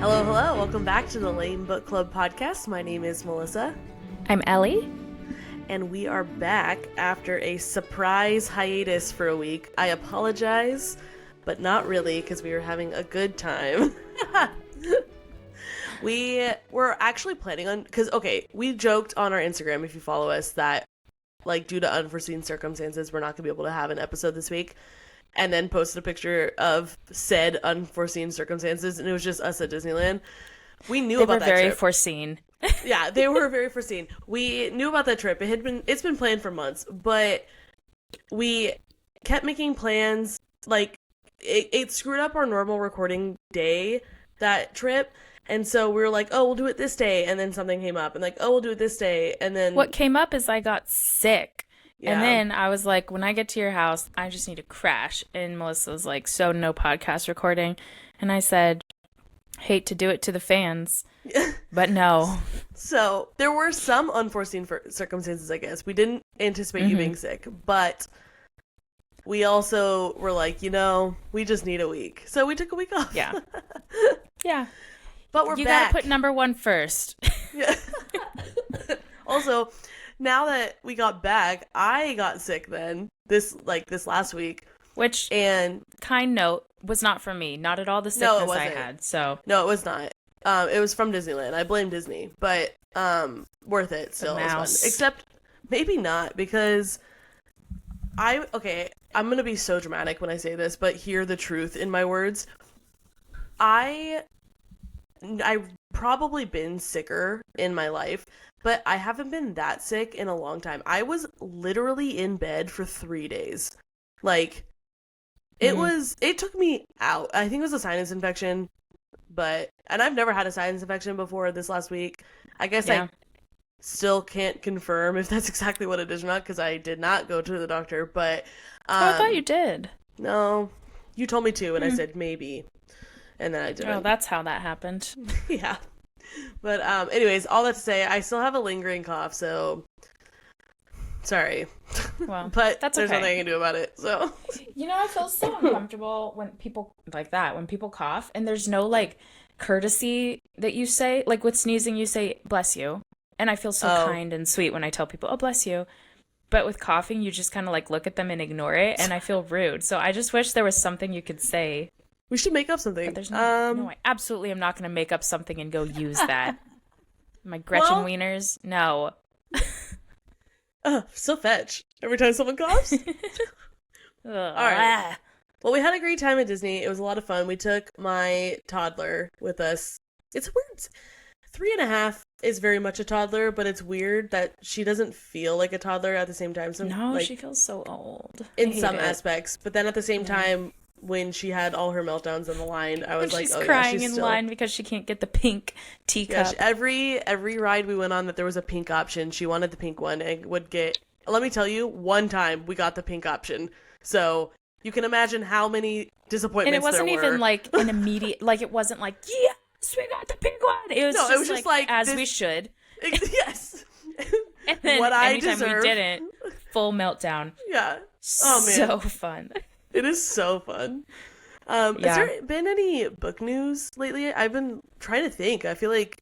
Hello, hello. Welcome back to the L.A.M.E Book Club podcast. My name is Melissa. I'm Ellie. And we are back after a surprise hiatus for a week. I apologize, but not really, because we were having a good time. We were actually planning on, because, okay, we joked on our Instagram, if you follow us, that, like, due to unforeseen circumstances, we're not going to be able to have an episode this week. And then posted a picture of said unforeseen circumstances, and it was just us at Disneyland. We knew about that trip. They were very foreseen. Yeah, they were very foreseen. We knew about that trip. It's been planned for months, but we kept making plans. Like, it screwed up our normal recording day, that trip. And so we were like, oh, we'll do it this day. And then something came up. And like, oh, we'll do it this day. And then what came up is I got sick. Yeah. And then I was like, when I get to your house, I just need to crash. And Melissa was like, so no podcast recording. And I said, hate to do it to the fans, but no. So there were some unforeseen circumstances, I guess. We didn't anticipate you being sick, but we also were like, we just need a week. So we took a week off. Yeah. Yeah. But we're back. You gotta put number one first. Yeah. Also, now that we got back, I got sick then, this last week. Which, and kind note, was not from me. Not at all the sickness I had, so. No, it was not. It was from Disneyland. I blame Disney, but worth it still. It was fun. Except, maybe not, because I'm going to be so dramatic when I say this, but hear the truth in my words. I've probably been sicker in my life, but I haven't been that sick in a long time. I was literally in bed for 3 days. Like, it took me out. I think it was a sinus infection, and I've never had a sinus infection before this last week. I guess I still can't confirm if that's exactly what it is or not, because I did not go to the doctor, but... I thought you did. No, you told me to, and I said maybe, and then I didn't. Oh, that's how that happened. Yeah. But anyways, all that to say, I still have a lingering cough, so sorry. Well, but that's there's okay. nothing I can do about it. So I feel so uncomfortable when people when people cough, and there's no courtesy that you say. Like with sneezing, you say bless you, and I feel so kind and sweet when I tell people, oh, bless you. But with coughing, you just kind of look at them and ignore it, and I feel rude. So I just wish there was something you could say. We should make up something. But there's no, I absolutely am not going to make up something and go use that. My Gretchen Wieners? No. So fetch. Every time someone coughs? All right. Well, we had a great time at Disney. It was a lot of fun. We took my toddler with us. It's weird. 3.5 is very much a toddler, but it's weird that she doesn't feel like a toddler at the same time. So, no, she feels so old. In some aspects. But then at the same time, when she had all her meltdowns on the line, I was like, she's crying in line because she can't get the pink teacup. Yeah, every ride we went on that there was a pink option, she wanted the pink one and would get... Let me tell you, one time we got the pink option. So you can imagine how many disappointments there were. And it wasn't even an immediate... it wasn't yes, we got the pink one. It was just as this... we should. Yes. And then what anytime I we didn't, full meltdown. Yeah. Oh, man. So fun. It is so fun. Has there been any book news lately? I've been trying to think. I feel like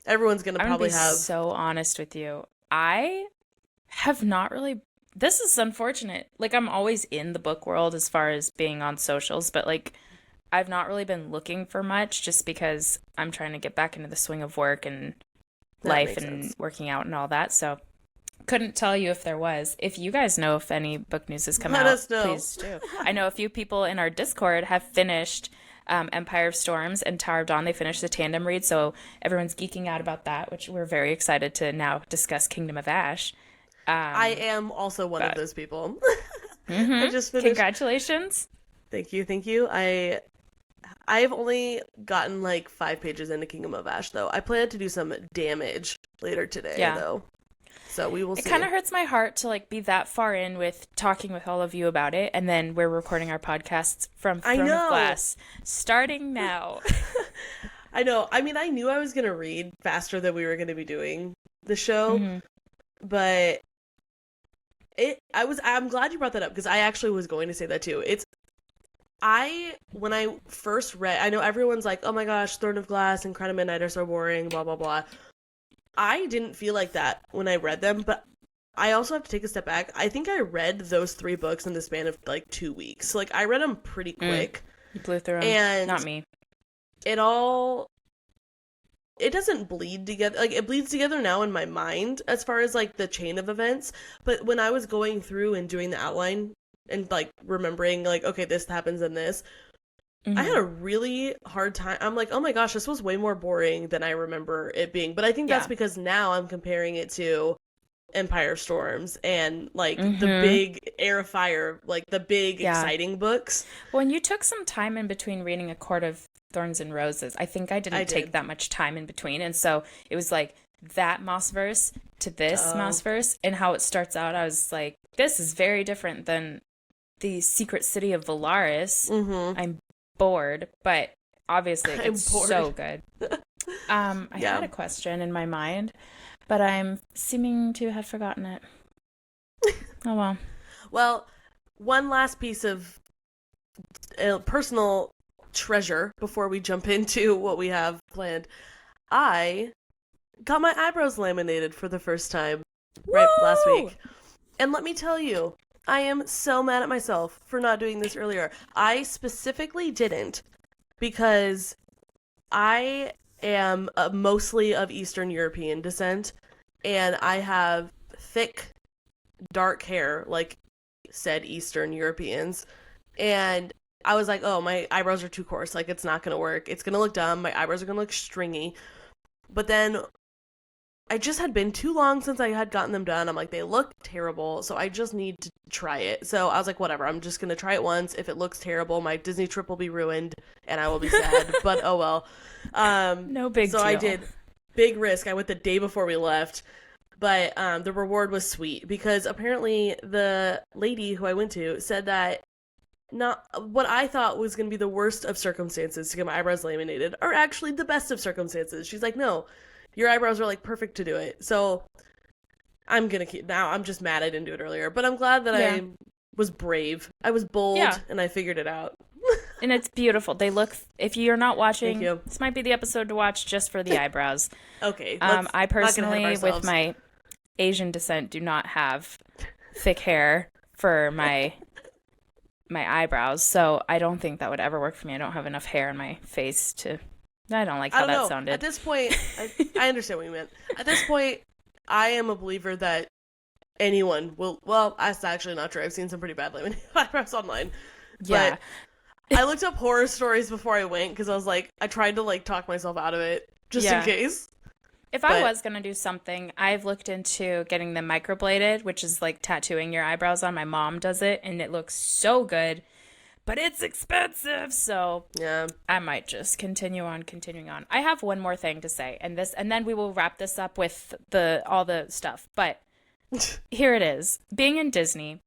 everyone's going to probably have... I'm so honest with you. I have not really... This is unfortunate. I'm always in the book world as far as being on socials, but I've not really been looking for much just because I'm trying to get back into the swing of work and life and working out and all that. So couldn't tell you if there was. If you guys know if any book news has come out, let us know. Please do. I know a few people in our Discord have finished Empire of Storms and Tower of Dawn. They finished the tandem read, so everyone's geeking out about that, which we're very excited to now discuss Kingdom of Ash. I am also one of those people. I just finished. Congratulations. Thank you. I've only gotten 5 pages into Kingdom of Ash, though. I plan to do some damage later today, though. So we will see. It kind of hurts my heart to be that far in with talking with all of you about it, and then we're recording our podcasts from Throne of Glass starting now. I know. I mean, I knew I was going to read faster than we were going to be doing the show, but I'm glad you brought that up because I actually was going to say that too. When I first read, I know everyone's like, oh my gosh, Throne of Glass and Crown of Midnight are so boring, blah, blah, blah. I didn't feel like that when I read them, but I also have to take a step back. I think I read those 3 books in the span of like 2 weeks. Like, I read them pretty quick. You blew through them. And not me. It doesn't bleed together. Like, it bleeds together now in my mind as far as like the chain of events. But when I was going through and doing the outline and like remembering like, okay, this happens in this, I had a really hard time. I'm like, oh my gosh, this was way more boring than I remember it being. But I think that's because now I'm comparing it to Empire Storms and like the big Air of Fire, like the big exciting books. Well, and you took some time in between reading A Court of Thorns and Roses. I think I didn't take that much time in between, and so it was like that Mossverse to this Mossverse, and how it starts out. I was like, this is very different than the Secret City of Valaris. I'm bored, but obviously it's so good. I had a question in my mind, but I'm seeming to have forgotten it. Oh, well. Well, one last piece of personal treasure before we jump into what we have planned. I got my eyebrows laminated for the first time last week. And let me tell you, I am so mad at myself for not doing this earlier. I specifically didn't because I am mostly of Eastern European descent, and I have thick, dark hair, like said Eastern Europeans, and I was like, oh, my eyebrows are too coarse, like, it's not gonna work, it's gonna look dumb, my eyebrows are gonna look stringy. But then I just had been too long since I had gotten them done. I'm like, they look terrible, so I just need to try it. So I was like, whatever, I'm just gonna try it once. If it looks terrible, my Disney trip will be ruined, and I will be sad, but oh well. No big deal. So I did. Big risk. I went the day before we left, but the reward was sweet, because apparently the lady who I went to said that not what I thought was going to be the worst of circumstances to get my eyebrows laminated are actually the best of circumstances. She's like, no, your eyebrows are like perfect to do it. So I'm going to keep, now I'm just mad I didn't do it earlier, but I'm glad that I was brave. I was bold and I figured it out. And it's beautiful. They look, if you're not watching, this might be the episode to watch just for the eyebrows. Okay. I personally, with my Asian descent, do not have thick hair for my eyebrows, so I don't think that would ever work for me. I don't have enough hair on my face to... I don't like how that sounded. At this point, I understand what you meant. At this point, I am a believer that anyone will... Well, that's actually not true. I've seen some pretty bad laminated eyebrows online. Yeah. But I looked up horror stories before I went, because I was like, I tried to like talk myself out of it, just in case. If I was going to do something, I've looked into getting them microbladed, which is like tattooing your eyebrows on. My mom does it, and it looks so good, but it's expensive. So I might just continuing on. I have one more thing to say, and then we will wrap this up with all the stuff. But here it is. Being in Disney,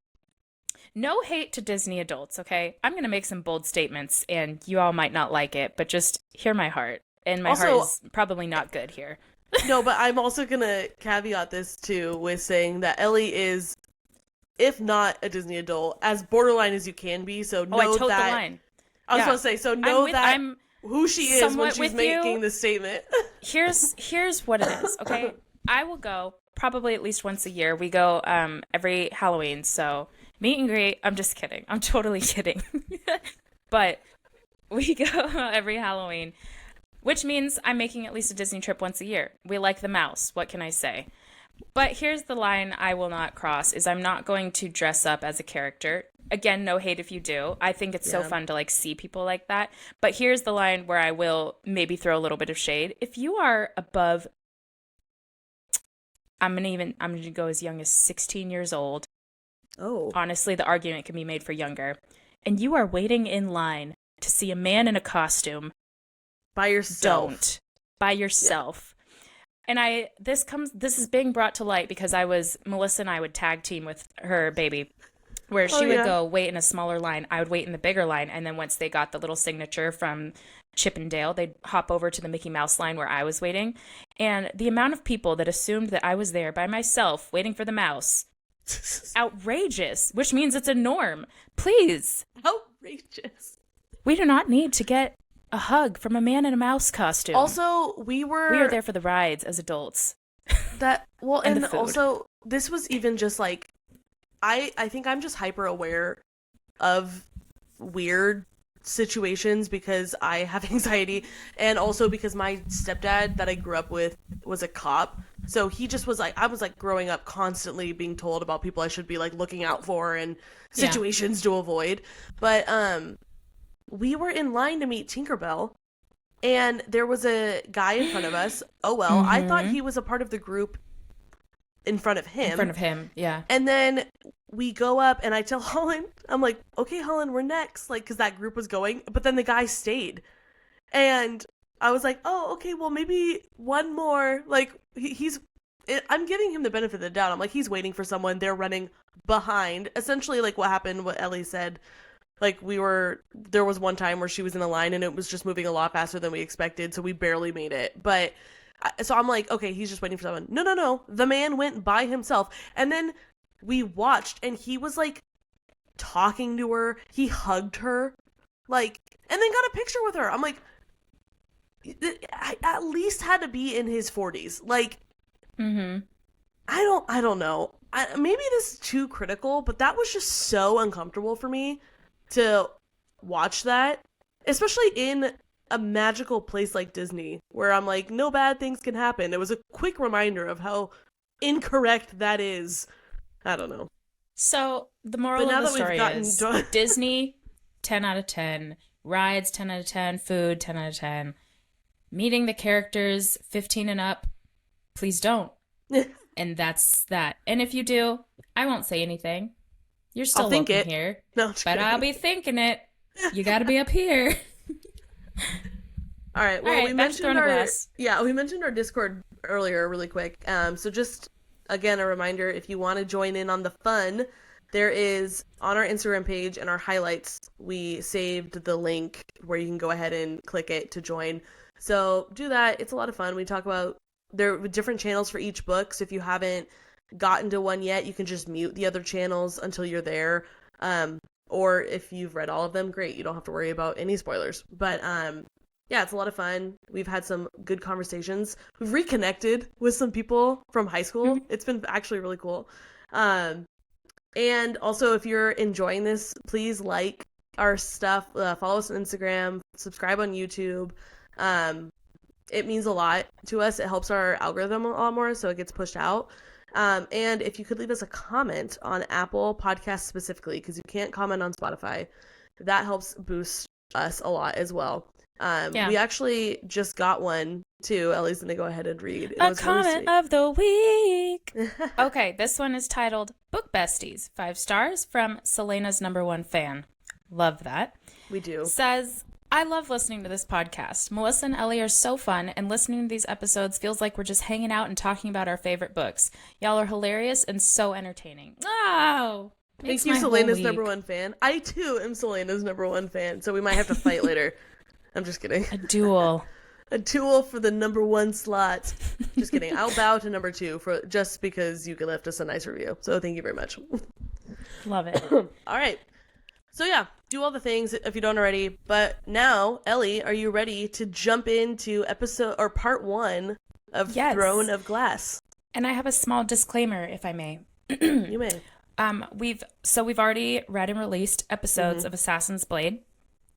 no hate to Disney adults, okay? I'm going to make some bold statements, and you all might not like it, but just hear my heart. And my heart is probably not good here. No, but I'm also going to caveat this, too, with saying that Ellie is, if not a Disney adult, as borderline as you can be, so know I told that... the line. I was going to say, so know I'm who she is when she's making this statement. Here's what it is, okay? I will go probably at least once a year. We go every Halloween, so meet and greet. I'm just kidding. I'm totally kidding. But we go every Halloween. Which means I'm making at least a Disney trip once a year. We like the mouse. What can I say? But here's the line I will not cross, is I'm not going to dress up as a character. Again, no hate if you do. I think it's so fun to like see people like that. But here's the line where I will maybe throw a little bit of shade. If you are above, I'm gonna go as young as 16 years old. Oh. Honestly, the argument can be made for younger. And you are waiting in line to see a man in a costume. By yourself. Don't. By yourself. Yeah. And this is being brought to light because Melissa and I would tag team with her baby, where she would go wait in a smaller line. I would wait in the bigger line. And then once they got the little signature from Chip and Dale, they'd hop over to the Mickey Mouse line where I was waiting. And the amount of people that assumed that I was there by myself waiting for the mouse, outrageous, which means it's a norm. Please. Outrageous. We do not need to get a hug from a man in a mouse costume. Also, we are there for the rides as adults. And also, this was even just like, I think I'm just hyper aware of weird situations because I have anxiety, and also because my stepdad that I grew up with was a cop. So he just was like, I was like growing up constantly being told about people I should be like looking out for and situations to avoid. But we were in line to meet Tinkerbell, and there was a guy in front of us. Oh well, I thought he was a part of the group in front of him. Yeah. And then we go up, and I tell Holland, I'm like, okay, Holland, we're next. Like, because that group was going. But then the guy stayed. And I was like, oh, okay, well, maybe one more. Like, I'm giving him the benefit of the doubt. I'm like, he's waiting for someone. They're running behind. Essentially, like, what happened, what Ellie said. Like, there was one time where she was in a line, and it was just moving a lot faster than we expected. So we barely made it. But, so I'm like, okay, he's just waiting for someone. No. The man went by himself. And then we watched, and he was like talking to her. He hugged her, like, and then got a picture with her. I'm like, I at least had to be in his 40s. Like, I don't know. Maybe this is too critical, but that was just so uncomfortable for me to watch that, especially in a magical place like Disney, where I'm like, no bad things can happen. It was a quick reminder of how incorrect that is. I don't know. So the moral of the story is Disney, 10 out of 10. Rides, 10 out of 10. Food, 10 out of 10. Meeting the characters, 15 and up, please don't. And that's that. And if you do, I won't say anything. You're still welcome here. No, but I'll be thinking it. You got to be up here. All right. Well, we mentioned our Discord earlier really quick. So just, again, a reminder, if you want to join in on the fun, there is, on our Instagram page and our highlights, we saved the link where you can go ahead and click it to join. So do that. It's a lot of fun. We talk about, there are different channels for each book. So if you haven't gotten to one yet, you can just mute the other channels until you're there. Or if you've read all of them, great. You don't have to worry about any spoilers. But yeah, it's a lot of fun. We've had some good conversations. We've reconnected with some people from high school. It's been actually really cool. And also, if you're enjoying this, please like our stuff. Follow us on Instagram. Subscribe on YouTube. It means a lot to us. It helps our algorithm a lot more, so it gets pushed out. And if you could leave us a comment on Apple Podcasts specifically, because you can't comment on Spotify, that helps boost us a lot as well. We actually just got one too. Ellie's going to go ahead and read. A comment of the week. Okay, this one is titled Book Besties, 5 stars from Celaena's #1 fan. Love that. We do. Says, I love listening to this podcast. Melissa and Ellie are so fun, and listening to these episodes feels like we're just hanging out and talking about our favorite books. Y'all are hilarious and so entertaining. Oh, thank you, Celaena's #1 fan. I, too, am Celaena's #1 fan, so we might have to fight later. I'm just kidding. A duel. A duel for the #1 slot. Just kidding. I'll bow to #2 just because you can left us a nice review. So thank you very much. Love it. All right. So yeah, do all the things if you don't already. But now, Ellie, are you ready to jump into part 1 of Throne of Glass? And I have a small disclaimer, if I may. You may. We've already read and released episodes of Assassin's Blade.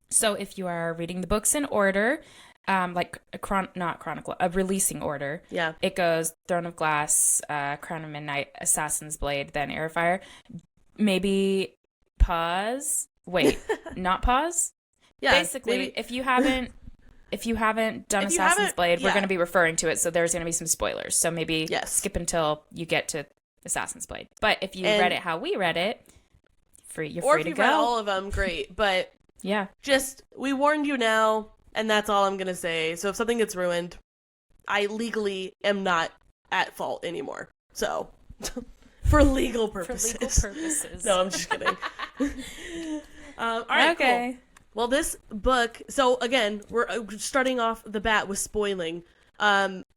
So if you are reading the books in order, like a releasing order. Yeah. It goes Throne of Glass, Crown of Midnight, Assassin's Blade, then Airfire. Maybe pause. Wait, not pause? Yeah. Basically, maybe. if you haven't done Assassin's Blade, we're going to be referring to it, so there's going to be some spoilers. So maybe skip until you get to Assassin's Blade. But if you read it how we read it, you're free to go. Or if you read all of them, great. But yeah, just we warned you now, and that's all I'm going to say. So if something gets ruined, I legally am not at fault anymore. So for legal purposes. No, I'm just kidding. All right, okay. Cool. Well, this book, so again, we're starting off the bat with spoiling.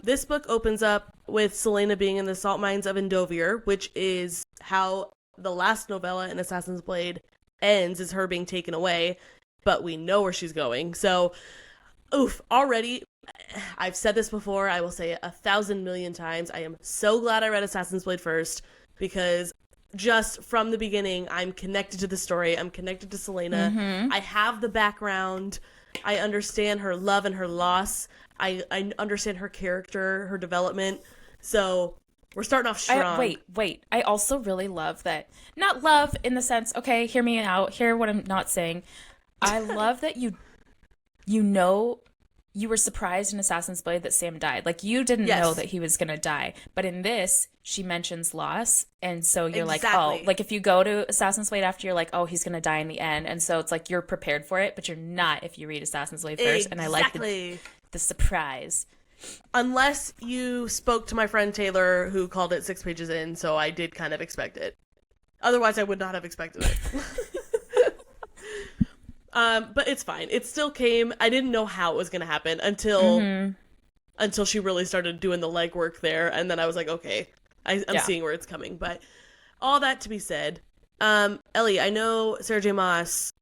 This book opens up with Celaena being in the salt mines of Endovier, which is how the last novella in Assassin's Blade ends, is her being taken away. but we know where she's going. So, oof, already, I've said this before, I will say it 1,000,000,000 times. I am so glad I read Assassin's Blade first, because just from the beginning, I'm connected to the story. I'm connected to Celaena. Mm-hmm. I have the background. I understand her love and her loss. I understand her character, her development. So we're starting off strong. Wait. I also really love that. Not love in the sense, okay, hear me out. Hear what I'm not saying. I love that you know you were surprised in Assassin's Blade that Sam died. Like, you didn't know that he was going to die. But in this, she mentions loss. And so you're like, oh, like if you go to Assassin's Blade after, you're like, oh, he's going to die in the end. And so it's like you're prepared for it, but you're not if you read Assassin's Blade first. And I like the surprise. Unless you spoke to my friend Taylor, who called it 6 pages in, so I did kind of expect it. Otherwise, I would not have expected it. But it's fine. It still came. I didn't know how it was going to happen until she really started doing the legwork there, and then I was like, okay, I'm seeing where it's coming. But all that to be said, Ellie, I know Sarah J. Maas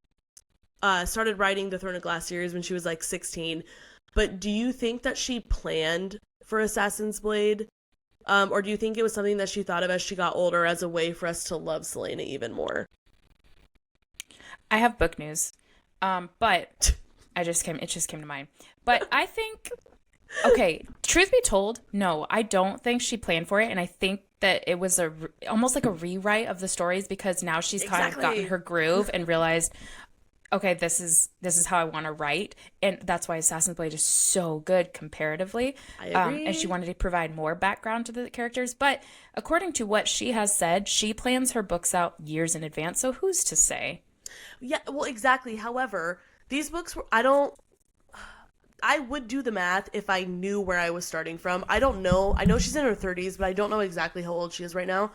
started writing the Throne of Glass series when she was like 16, but do you think that she planned for Assassin's Blade? Or do you think it was something that she thought of as she got older as a way for us to love Celaena even more? I have book news. But it just came to mind. But I think, okay, truth be told, no, I don't think she planned for it. And I think that it was almost like a rewrite of the stories, because now she's kind of gotten her groove and realized, okay, this is how I want to write. And that's why Assassin's Blade is so good comparatively. I agree. And she wanted to provide more background to the characters. But according to what she has said, she plans her books out years in advance. So who's to say? Yeah, well, exactly. However, these books were, I would do the math if I knew where I was starting from. I don't know. I know she's in her 30s, but I don't know exactly how old she is right now.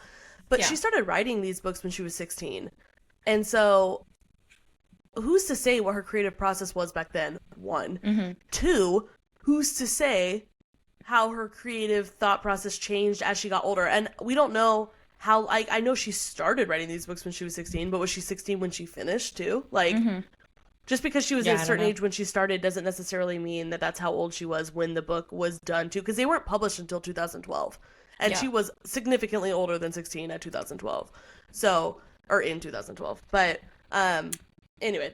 But she started writing these books when she was 16. And so who's to say what her creative process was back then? 1. Mm-hmm. 2, who's to say how her creative thought process changed as she got older? And we don't know how, like, I know she started writing these books when she was 16, but was she 16 when she finished too? Like, just because she was at a certain age when she started doesn't necessarily mean that that's how old she was when the book was done too, because they weren't published until 2012. And she was significantly older than 16 at 2012. So, or in 2012. But, anyway,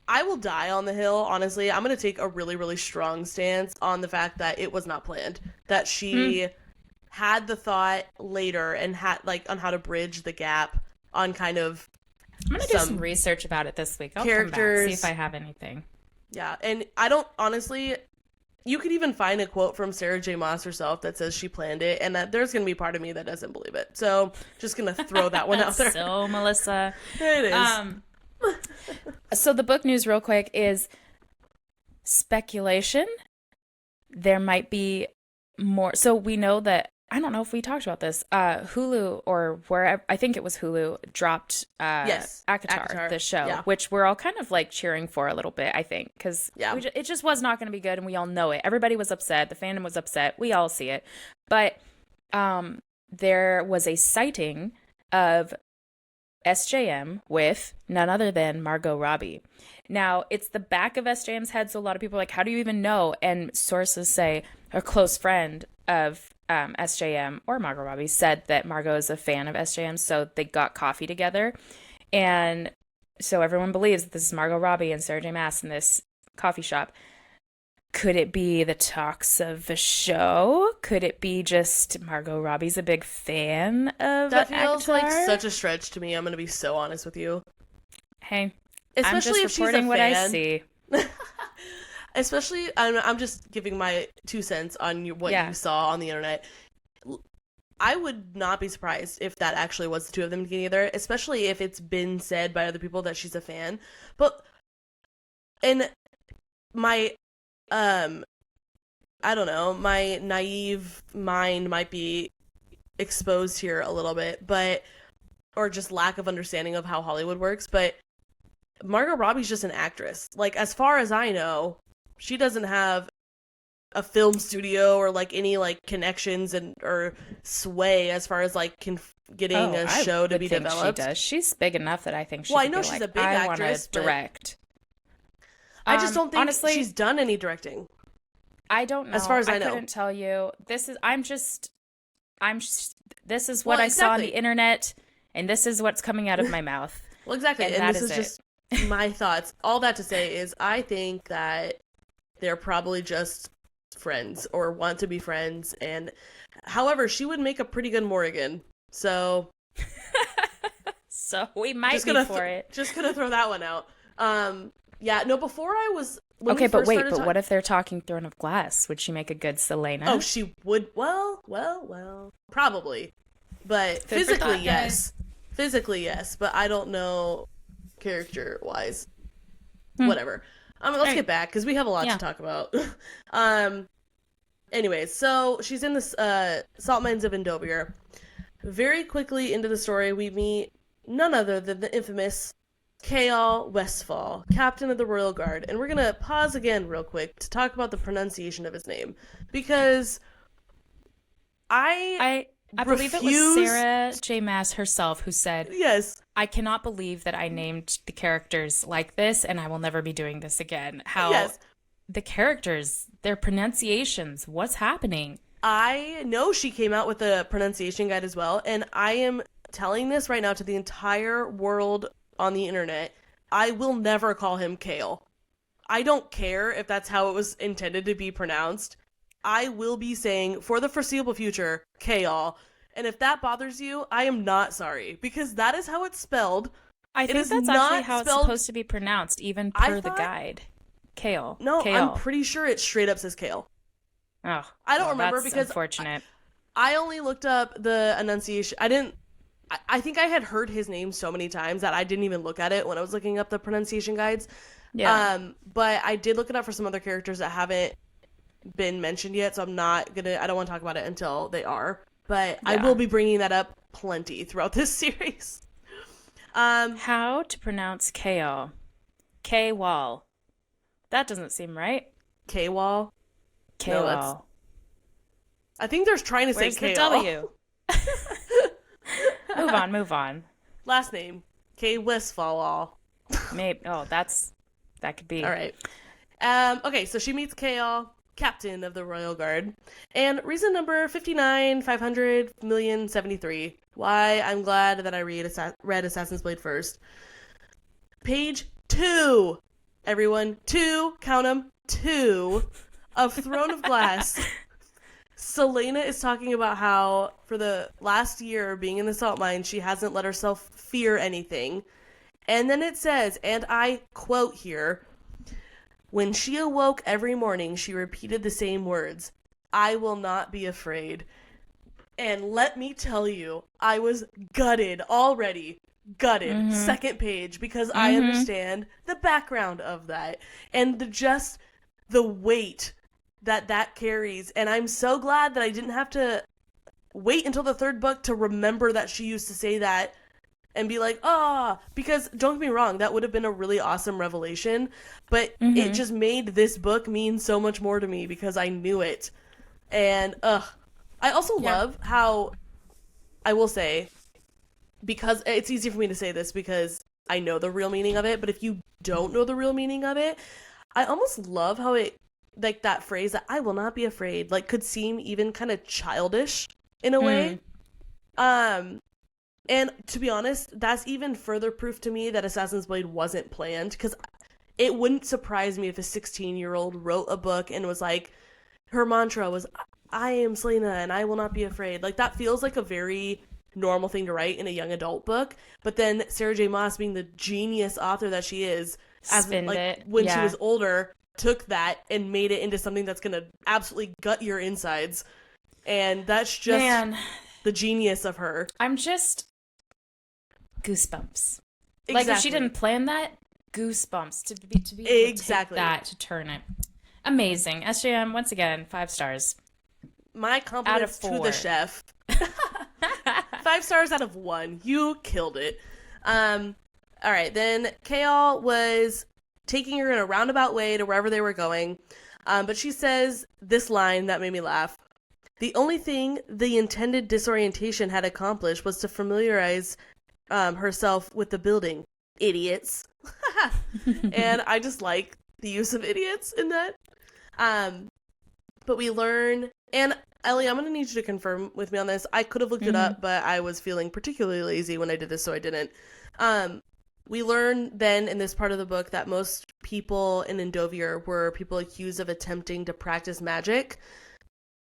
I will die on the hill, honestly. I'm going to take a really, really strong stance on the fact that it was not planned. That she had the thought later and had, like, on how to bridge the gap on kind of I'm going to do some research about it this week. I'll come back, see if I have anything. Yeah, and I don't, honestly, you could even find a quote from Sarah J. Maas herself that says she planned it, and that there's going to be part of me that doesn't believe it. So, just going to throw that one out there. So, Melissa. It is. So, the book news real quick is speculation. There might be more. So, we know that, I don't know if we talked about this. Hulu, or wherever, I think it was Hulu, dropped ACOTAR, the show, which we're all kind of like cheering for a little bit, I think, because it just was not going to be good, and we all know it. Everybody was upset. The fandom was upset. We all see it. But there was a sighting of SJM with none other than Margot Robbie. Now, it's the back of SJM's head, so a lot of people are like, how do you even know? And sources say a close friend of SJM or Margot Robbie said that Margot is a fan of SJM, so they got coffee together. And so everyone believes that this is Margot Robbie and Sarah J. Maas in this coffee shop. Could it be the talks of a show? Could it be just Margot Robbie's a big fan of that feels ACOTAR? Like such a stretch to me. I'm going to be so honest with you. Hey, especially I'm just reporting what I see. Especially, I'm just giving my 2 cents on what you saw on the internet. I would not be surprised if that actually was the two of them together, especially if it's been said by other people that she's a fan. But, and my, I don't know, my naive mind might be exposed here a little bit, but, or just lack of understanding of how Hollywood works, but Margot Robbie's just an actress. Like, as far as I know, she doesn't have a film studio or like any like connections and or sway as far as like getting a show to be developed. She does. She's big enough that I think she. Well, I could know be she's like, a big actress, but direct. I just don't think honestly, she's done any directing. I don't know. As far as I know, couldn't tell you. This is this is what I saw on the internet, and this is what's coming out of my mouth. Well, exactly, and this is just my thoughts. All that to say is, I think that they're probably just friends or want to be friends, and however, she would make a pretty good Morrigan. So, so we might be for it. Just gonna throw that one out. Yeah, no. Before I was okay, but wait. But what if they're talking Throne of Glass? Would she make a good Celaena? Oh, she would. Well, probably. But physically, yes. Physically, yes. But I don't know character-wise. Whatever. Let's get back because we have a lot to talk about. Anyways, so she's in the salt mines of Endovier. Very quickly into the story, we meet none other than the infamous Chaol Westfall, captain of the Royal Guard. And we're going to pause again real quick to talk about the pronunciation of his name. Because I believe it was Sarah J. Maas herself who said, yes, I cannot believe that I named the characters like this and I will never be doing this again. How the characters, their pronunciations, what's happening? I know she came out with a pronunciation guide as well. And I am telling this right now to the entire world on the internet. I will never call him Chaol. I don't care if that's how it was intended to be pronounced. I will be saying, for the foreseeable future, Chaol. And if that bothers you, I am not sorry. Because that is how it's spelled. I think that's actually how it's supposed to be pronounced, even per the guide. Chaol. No, Chaol. I'm pretty sure it straight up says Chaol. Oh. I don't remember that's because unfortunate. I only looked up the enunciation. I think I had heard his name so many times that I didn't even look at it when I was looking up the pronunciation guides. Yeah. But I did look it up for some other characters that haven't been mentioned yet, so I don't want to talk about it until they are. But I will be bringing that up plenty throughout this series. How to pronounce Chaol? K-wall. That doesn't seem right. K-wall? Chaol. No, I think they're trying to Where's say the Chaol. W? Move on. Last name. K. Westfall. Maybe. Oh, that could be. All right. Okay, so she meets Chaol, captain of the Royal Guard. And reason number 59,500,073. Why I'm glad that I read Assassin's Blade first. Page 2. Everyone. 2. Count them. 2. Of Throne of Glass. Celaena is talking about how for the last year being in the salt mine, she hasn't let herself fear anything. And then it says, and I quote here, when she awoke every morning, she repeated the same words, I will not be afraid. And let me tell you, I was gutted already. Gutted. Mm-hmm. Second page, because I understand the background of that. And the weight that carries. And I'm so glad that I didn't have to wait until the third book to remember that she used to say that and be like, because don't get me wrong, that would have been a really awesome revelation, but it just made this book mean so much more to me because I knew it. And I also love how, I will say, because it's easy for me to say this because I know the real meaning of it, but if you don't know the real meaning of it, I almost love how it, like that phrase that I will not be afraid, like could seem even kind of childish in a way. And to be honest, that's even further proof to me that Assassin's Blade wasn't planned, because it wouldn't surprise me if a 16-year-old wrote a book and was like, her mantra was, I am Celaena and I will not be afraid. Like that feels like a very normal thing to write in a young adult book. But then Sarah J. Maas, being the genius author that she is, when she was older, took that and made it into something that's going to absolutely gut your insides. And that's just the genius of her. I'm just goosebumps. Exactly. Like if she didn't plan that, goosebumps to be able to take that to turn it. Amazing. SJM, once again, 5 stars. My compliments to the chef. 5 stars out of 1. You killed it. All right, then Chaol was taking her in a roundabout way to wherever they were going. But she says this line that made me laugh. The only thing the intended disorientation had accomplished was to familiarize herself with the building. Idiots. And I just like the use of idiots in that. But we learn, and Ellie, I'm going to need you to confirm with me on this. I could have looked it up, but I was feeling particularly lazy when I did this, so I didn't. We learn then in this part of the book that most people in Endovier were people accused of attempting to practice magic.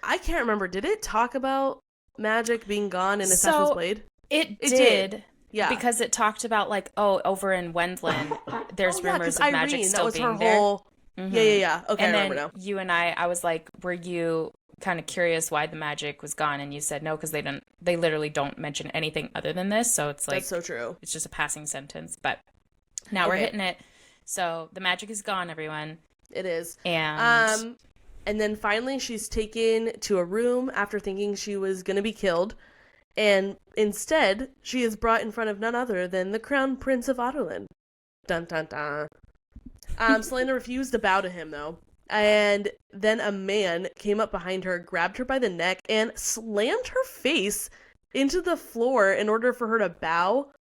I can't remember. Did it talk about magic being gone in Assassin's Blade? It did. Yeah. Because it talked about, like, over in Wendland, there's rumors of magic still being there. Whole... Yeah. Okay, and I remember then now. you and I was like, were you kind of curious why the magic was gone? And you said no, because they literally don't mention anything other than this. So it's like, that's so true. It's just a passing sentence. But now we're hitting it. So the magic is gone, everyone. It is. And then finally she's taken to a room after thinking she was going to be killed. And instead, she is brought in front of none other than the Crown Prince of Otterland. Dun dun dun. Celaena refused to bow to him, though. And then a man came up behind her, grabbed her by the neck, and slammed her face into the floor in order for her to bow.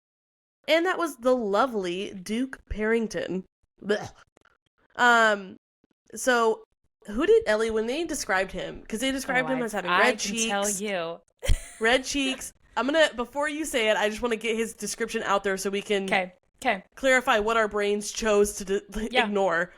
And that was the lovely Duke Parrington. Blech. So, who did Ellie, when they described him, because they described him as having red cheeks. I can tell you. Red cheeks. I'm going to, before you say it, I just want to get his description out there so we can clarify what our brains chose to ignore.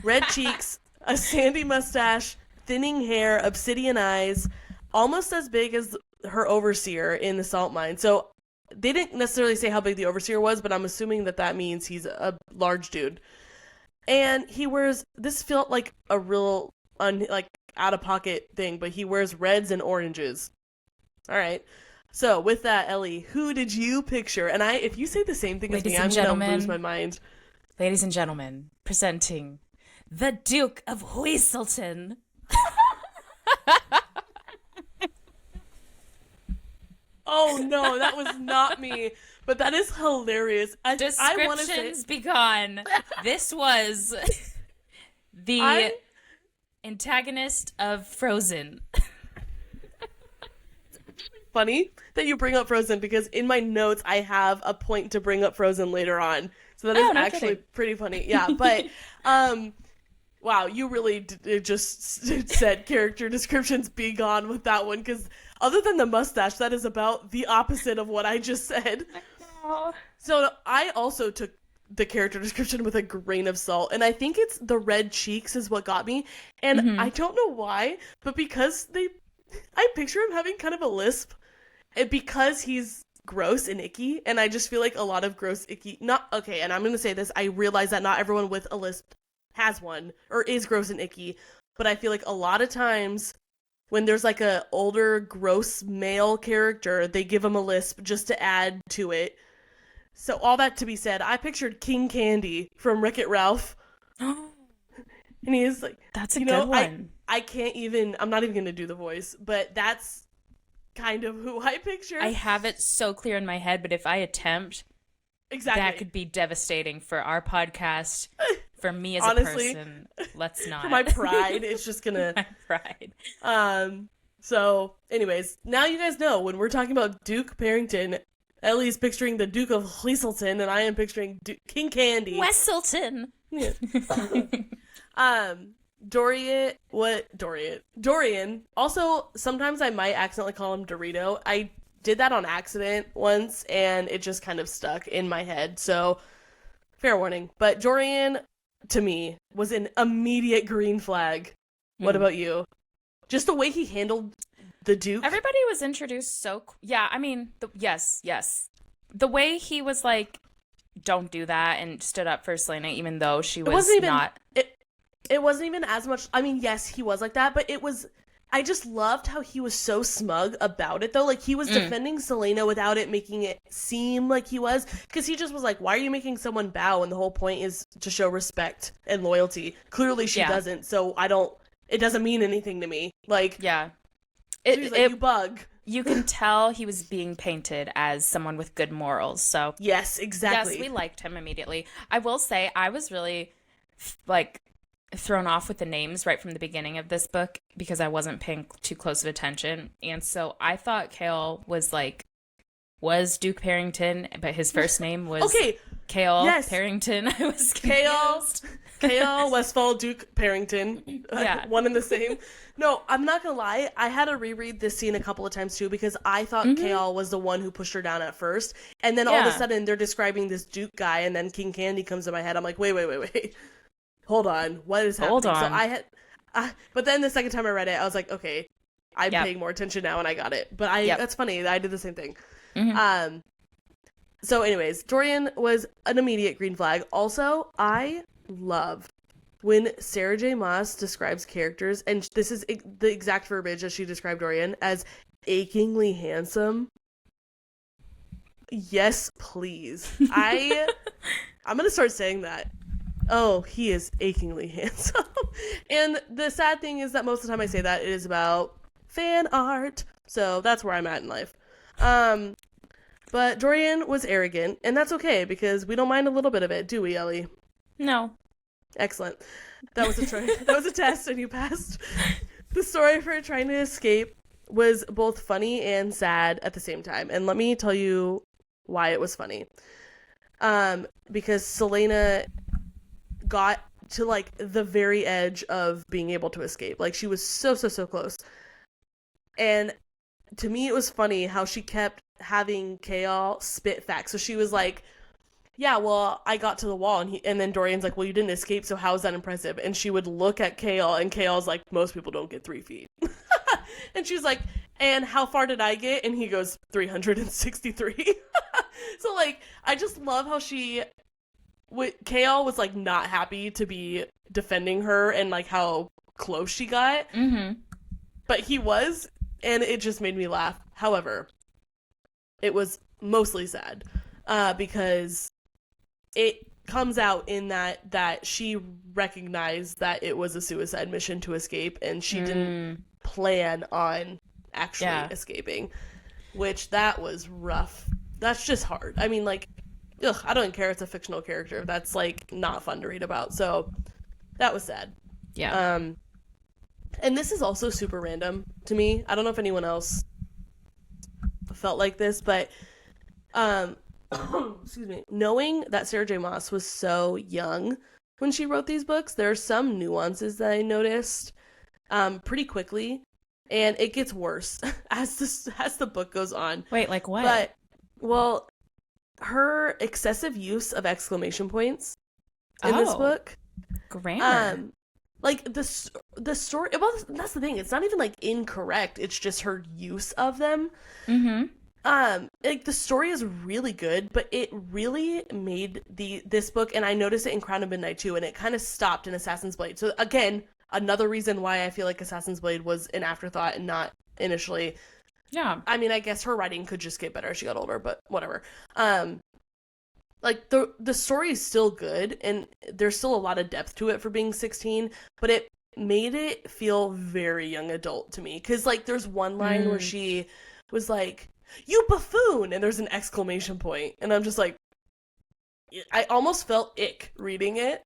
Red cheeks, a sandy mustache, thinning hair, obsidian eyes, almost as big as her overseer in the salt mine. So they didn't necessarily say how big the overseer was, but I'm assuming that means he's a large dude. And he wears, this felt like a real out-of-pocket thing, but he wears reds and oranges. All right. So with that, Ellie, who did you picture? And if you say the same thing as me, I'm going to lose my mind. Ladies and gentlemen, presenting the Duke of Whestleton. Oh no, that was not me. But that is hilarious. Descriptions begun. This was the antagonist of Frozen. Funny that you bring up Frozen, because in my notes I have a point to bring up Frozen later on. So that is actually pretty funny. Yeah, but wow, you really just said character descriptions be gone with that one, because other than the mustache, that is about the opposite of what I just said. So I also took the character description with a grain of salt, and I think it's the red cheeks is what got me. And I don't know why, but because I picture him having kind of a lisp, and because he's gross and icky, and I just feel like a lot of gross, icky, and I'm going to say this, I realize that not everyone with a lisp has one, or is gross and icky, but I feel like a lot of times when there's like a older, gross male character, they give him a lisp just to add to it. So all that to be said, I pictured King Candy from Wreck-It Ralph. And he is like... That's a good one. I can't even... I'm not even going to do the voice, but that's kind of who I picture. I have it so clear in my head, but if I attempt... Exactly. That could be devastating for our podcast. For me as a person, let's not. For my pride, it's just going to... My pride. So, anyways, now you guys know when we're talking about Duke Parrington... Ellie's picturing the Duke of Whestleton, and I am picturing King Candy. Whestleton. Yeah. Dorian. Also, sometimes I might accidentally call him Dorito. I did that on accident once, and it just kind of stuck in my head. So, fair warning. But Dorian, to me, was an immediate green flag. What about you? Just the way he handled the Duke. Everybody was introduced so... Yeah, I mean, yes. The way he was like, don't do that, and stood up for Celaena, even though she was not... It wasn't even as much... I mean, yes, he was like that, but it was... I just loved how he was so smug about it, though. Like, he was defending Celaena without it making it seem like he was. Because he just was like, why are you making someone bow? And the whole point is to show respect and loyalty. Clearly she doesn't, so I don't... It doesn't mean anything to me. Like... Yeah. You bug. You can tell he was being painted as someone with good morals. So yes, exactly. Yes, we liked him immediately. I will say I was really thrown off with the names right from the beginning of this book because I wasn't paying too close of attention. And so I thought Chaol was Duke Parrington, but his first name was Chaol Parrington. I was confused. Chaol, Westfall, Duke Parrington. Yeah. One and the same. No, I'm not gonna lie. I had to reread this scene a couple of times too because I thought Chaol was the one who pushed her down at first. And then all of a sudden they're describing this Duke guy and then King Candy comes in my head. I'm like, wait. Hold on. What is happening? Hold on. So I had... but then the second time I read it, I was like, okay, I'm paying more attention now and I got it. But that's funny. I did the same thing. Mm-hmm. So anyways, Dorian was an immediate green flag. Also, I love when Sarah J. Maas describes characters, and this is the exact verbiage as she described Dorian, as achingly handsome. Yes, please. I'm gonna start saying that. Oh, he is achingly handsome. And the sad thing is that most of the time I say that, it is about fan art. So that's where I'm at in life. But Dorian was arrogant, and that's okay, because we don't mind a little bit of it, do we, Ellie? No. Excellent. That was a test, and you passed. The story for trying to escape was both funny and sad at the same time, and let me tell you why it was funny. Because Celaena got to, like, the very edge of being able to escape. Like, she was so close. And to me, it was funny how she kept having Chaol spit facts. So she was like, yeah, well, I got to the wall. And then Dorian's like, well, you didn't escape, so how is that impressive? And she would look at Chaol, and Chaol's like, most people don't get 3 feet. And she's like, and how far did I get? And he goes, 363. So, like, I just love how Chaol was, like, not happy to be defending her and, like, how close she got. Mm-hmm. But he was, and it just made me laugh. However, it was mostly sad because it comes out in that she recognized that it was a suicide mission to escape, and she didn't plan on actually escaping, which that was rough. That's just hard. I mean, like, I don't care. It's a fictional character. That's, like, not fun to read about. So that was sad. Yeah. And this is also super random to me. I don't know if anyone else felt like this, but excuse me, knowing that Sarah J. Maas was so young when she wrote these books, there are some nuances that I noticed pretty quickly, and it gets worse as the book goes on. Wait, like what? But, well, her excessive use of exclamation points in this book. Grammar. Like, the story, well, that's the thing. It's not even, like, incorrect. It's just her use of them. Mm-hmm. Like, the story is really good, but it really made this book, and I noticed it in Crown of Midnight, too, and it kind of stopped in Assassin's Blade. So, again, another reason why I feel like Assassin's Blade was an afterthought and not initially. Yeah. I mean, I guess her writing could just get better as she got older, but whatever. Like, the story is still good, and there's still a lot of depth to it for being 16, but it made it feel very young adult to me. Because, like, there's one line where she was like, you buffoon! And there's an exclamation point. And I'm just like, I almost felt ick reading it.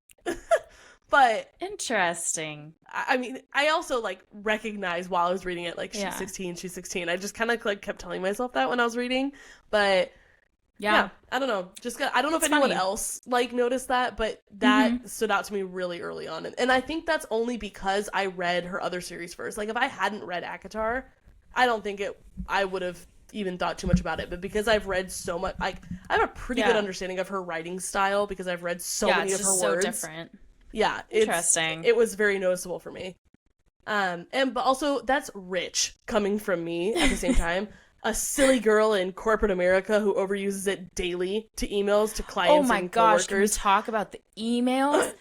But interesting. I mean, I also, like, recognized while I was reading it, like, she's 16. I just kind of, like, kept telling myself that when I was reading. But yeah, I don't know. I don't know if anyone else, like, noticed that, but that stood out to me really early on. And I think that's only because I read her other series first. Like, if I hadn't read ACOTAR, I don't think I would have even thought too much about it. But because I've read so much, like, I have a pretty good understanding of her writing style because I've read so many of her words. So different. Yeah, interesting. It was very noticeable for me. But also that's rich coming from me at the same time. A silly girl in corporate America who overuses it daily to emails to clients and coworkers. Oh my gosh, can we talk about the emails?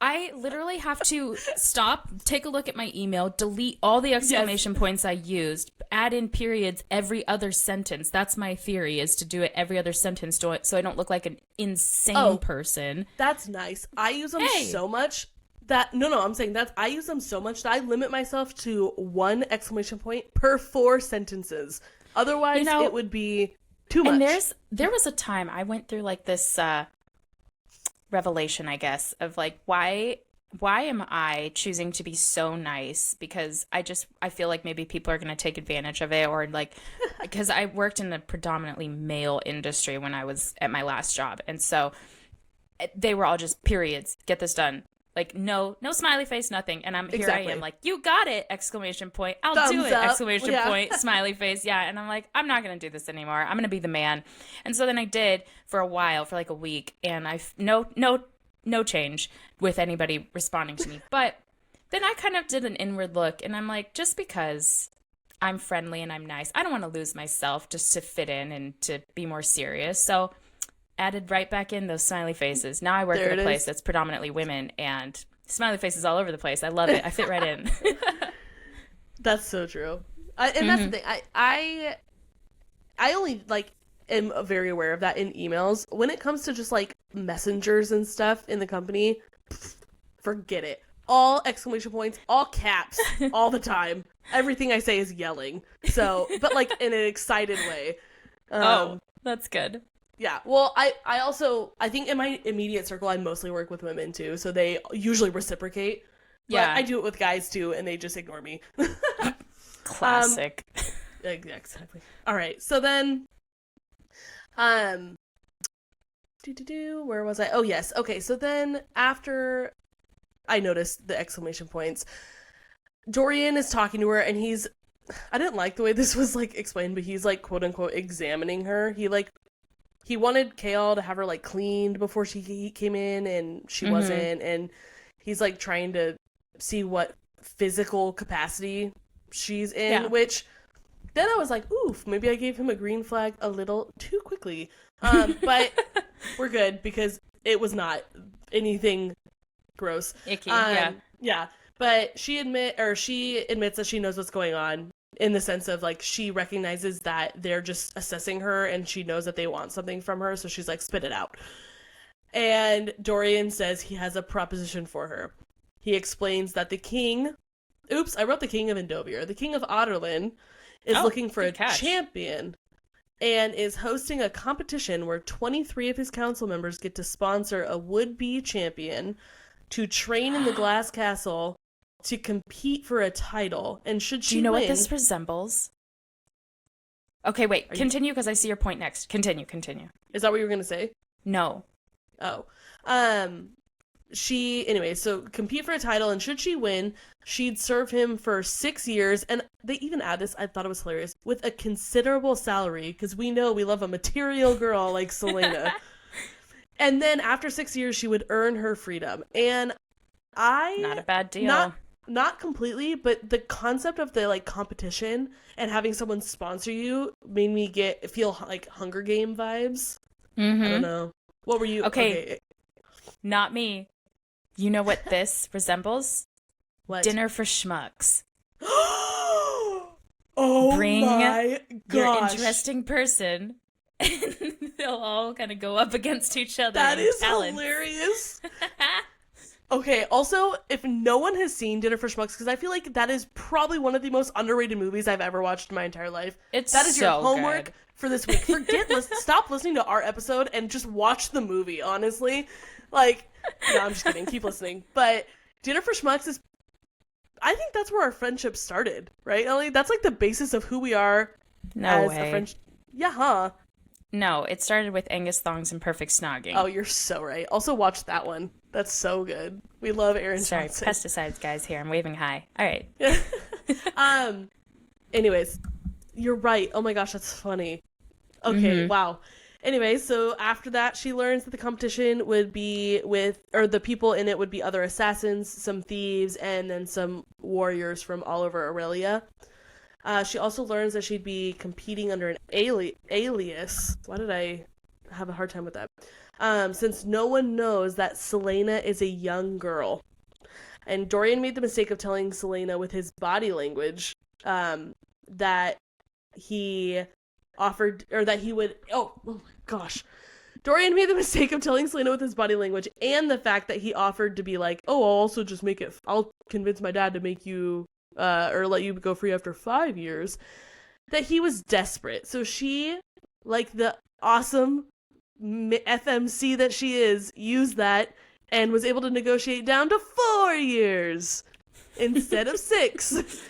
I literally have to stop, take a look at my email, delete all the exclamation points I used, add in periods every other sentence. That's my theory, is to do it every other sentence so I don't look like an insane person. That's nice. I use them so much that I'm saying that I use them so much that I limit myself to 1 exclamation point per 4 sentences. Otherwise, it would be too much. And there was a time I went through, like, this revelation, I guess, of, like, why why am I choosing to be so nice? Because I feel like maybe people are going to take advantage of it, or like, because I worked in a predominantly male industry when I was at my last job. And so they were all just periods, get this done. Like, no smiley face, nothing. And here I am, like, you got it! Exclamation point. I'll Thumbs do it! up. Exclamation point. Smiley face. Yeah. And I'm like, I'm not going to do this anymore. I'm going to be the man. And so then I did for a while, for like a week. And no change with anybody responding to me. But then I kind of did an inward look. And I'm like, just because I'm friendly and I'm nice, I don't want to lose myself just to fit in and to be more serious. So added right back in those smiley faces. Now I work at a place that's predominantly women, and smiley faces all over the place. I love it. I fit right in. That's so true. And that's the thing. I only like am very aware of that in emails. When it comes to just like messengers and stuff in the company, forget it. All exclamation points, all caps, all the time. Everything I say is yelling. So, but like in an excited way. That's good. Yeah, well, I think in my immediate circle, I mostly work with women, too, so they usually reciprocate. Yeah. But I do it with guys, too, and they just ignore me. Classic. Yeah, exactly. All right, so then, where was I? Oh, yes. Okay, so then after I noticed the exclamation points, Dorian is talking to her, and I didn't like the way this was, like, explained, but he's, like, quote-unquote examining her. He wanted Chaol to have her, like, cleaned before he came in, and she wasn't, and he's, like, trying to see what physical capacity she's in, which then I was like, oof, maybe I gave him a green flag a little too quickly. But we're good, because it was not anything gross. Icky, Yeah, but she admits that she knows what's going on. In the sense of, like, she recognizes that they're just assessing her, and she knows that they want something from her, so she's like, spit it out. And Dorian says he has a proposition for her. He explains that the king... Oops, I wrote the king of Endovir. The king of Otterlin is looking for a champion, and is hosting a competition where 23 of his council members get to sponsor a would-be champion to train in the Glass Castle to compete for a title, and should she win... Do you know what this resembles? Okay, wait, continue, because I see your point next. Continue. Is that what you were going to say? No. Oh. So compete for a title, and should she win, she'd serve him for 6 years, and they even add this, I thought it was hilarious, with a considerable salary, because we know we love a material girl like Celaena. And then after 6 years, she would earn her freedom. And not a bad deal. Not completely, but the concept of the, like, competition and having someone sponsor you made me feel like Hunger Game vibes. I don't know. What were you? Okay. Not me. You know what this resembles? What? Dinner for Schmucks. Bring my gosh. Your interesting person, and they'll all kind of go up against each other. That is hilarious. Okay, also, if no one has seen Dinner for Schmucks, because I feel like that is probably one of the most underrated movies I've ever watched in my entire life. That is your homework for this week. Stop listening to our episode and just watch the movie, honestly. Like, no, I'm just kidding. Keep listening. But Dinner for Schmucks I think that's where our friendship started, right, Ellie? That's like the basis of who we are as a friendship. Yeah, huh? No, it started with Angus Thongs and Perfect Snogging. Oh, you're so right. Also, watch that one. That's so good. We love Aaron Johnson. Pesticides guys here. I'm waving high. All right. Anyways, you're right. Oh my gosh, that's funny. Okay, wow. Anyway, so after that, she learns that the competition would be the people in it would be other assassins, some thieves, and then some warriors from all over Aurelia. She also learns that she'd be competing under an alias. Why did I have a hard time with that? Since no one knows that Celaena is a young girl. And Dorian made the mistake of telling Celaena with his body language that he offered, or that he would, oh my gosh. Dorian made the mistake of telling Celaena with his body language and the fact that he offered to be like, oh, I'll also just I'll convince my dad to make you, or let you go free after 5 years, that he was desperate. So she, like the awesome FMC that she is, used that and was able to negotiate down to 4 years instead of 6.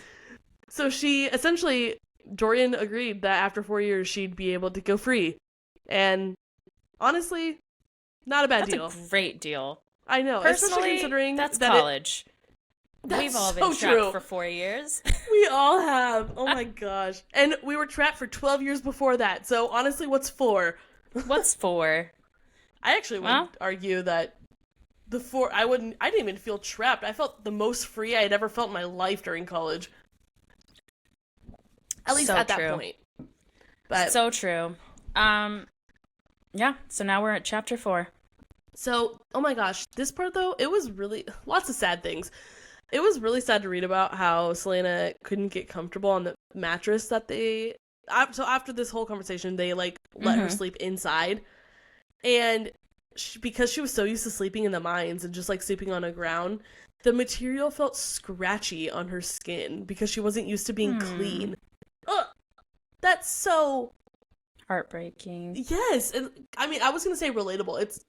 So she essentially, Dorian agreed that after 4 years she'd be able to go free. And honestly, not a bad deal. That's a great deal. I know, Personally, especially considering that's that college. That's We've all so been trapped true. for 4 years. We all have. Oh my gosh. And we were trapped for 12 years before that. So honestly, what's 4? What's 4? I actually would argue that the 4, I didn't even feel trapped. I felt the most free I had ever felt in my life during college. At least at that point. But so true. Yeah, so now we're at chapter 4. So, oh my gosh, this part though, it was really, lots of sad things. It was really sad to read about how Celaena couldn't get comfortable on the mattress that so after this whole conversation, they like let her sleep inside. And because she was so used to sleeping in the mines and just like sleeping on the ground, the material felt scratchy on her skin because she wasn't used to being clean. Ugh, that's so heartbreaking. Yes. And I mean, I was going to say relatable.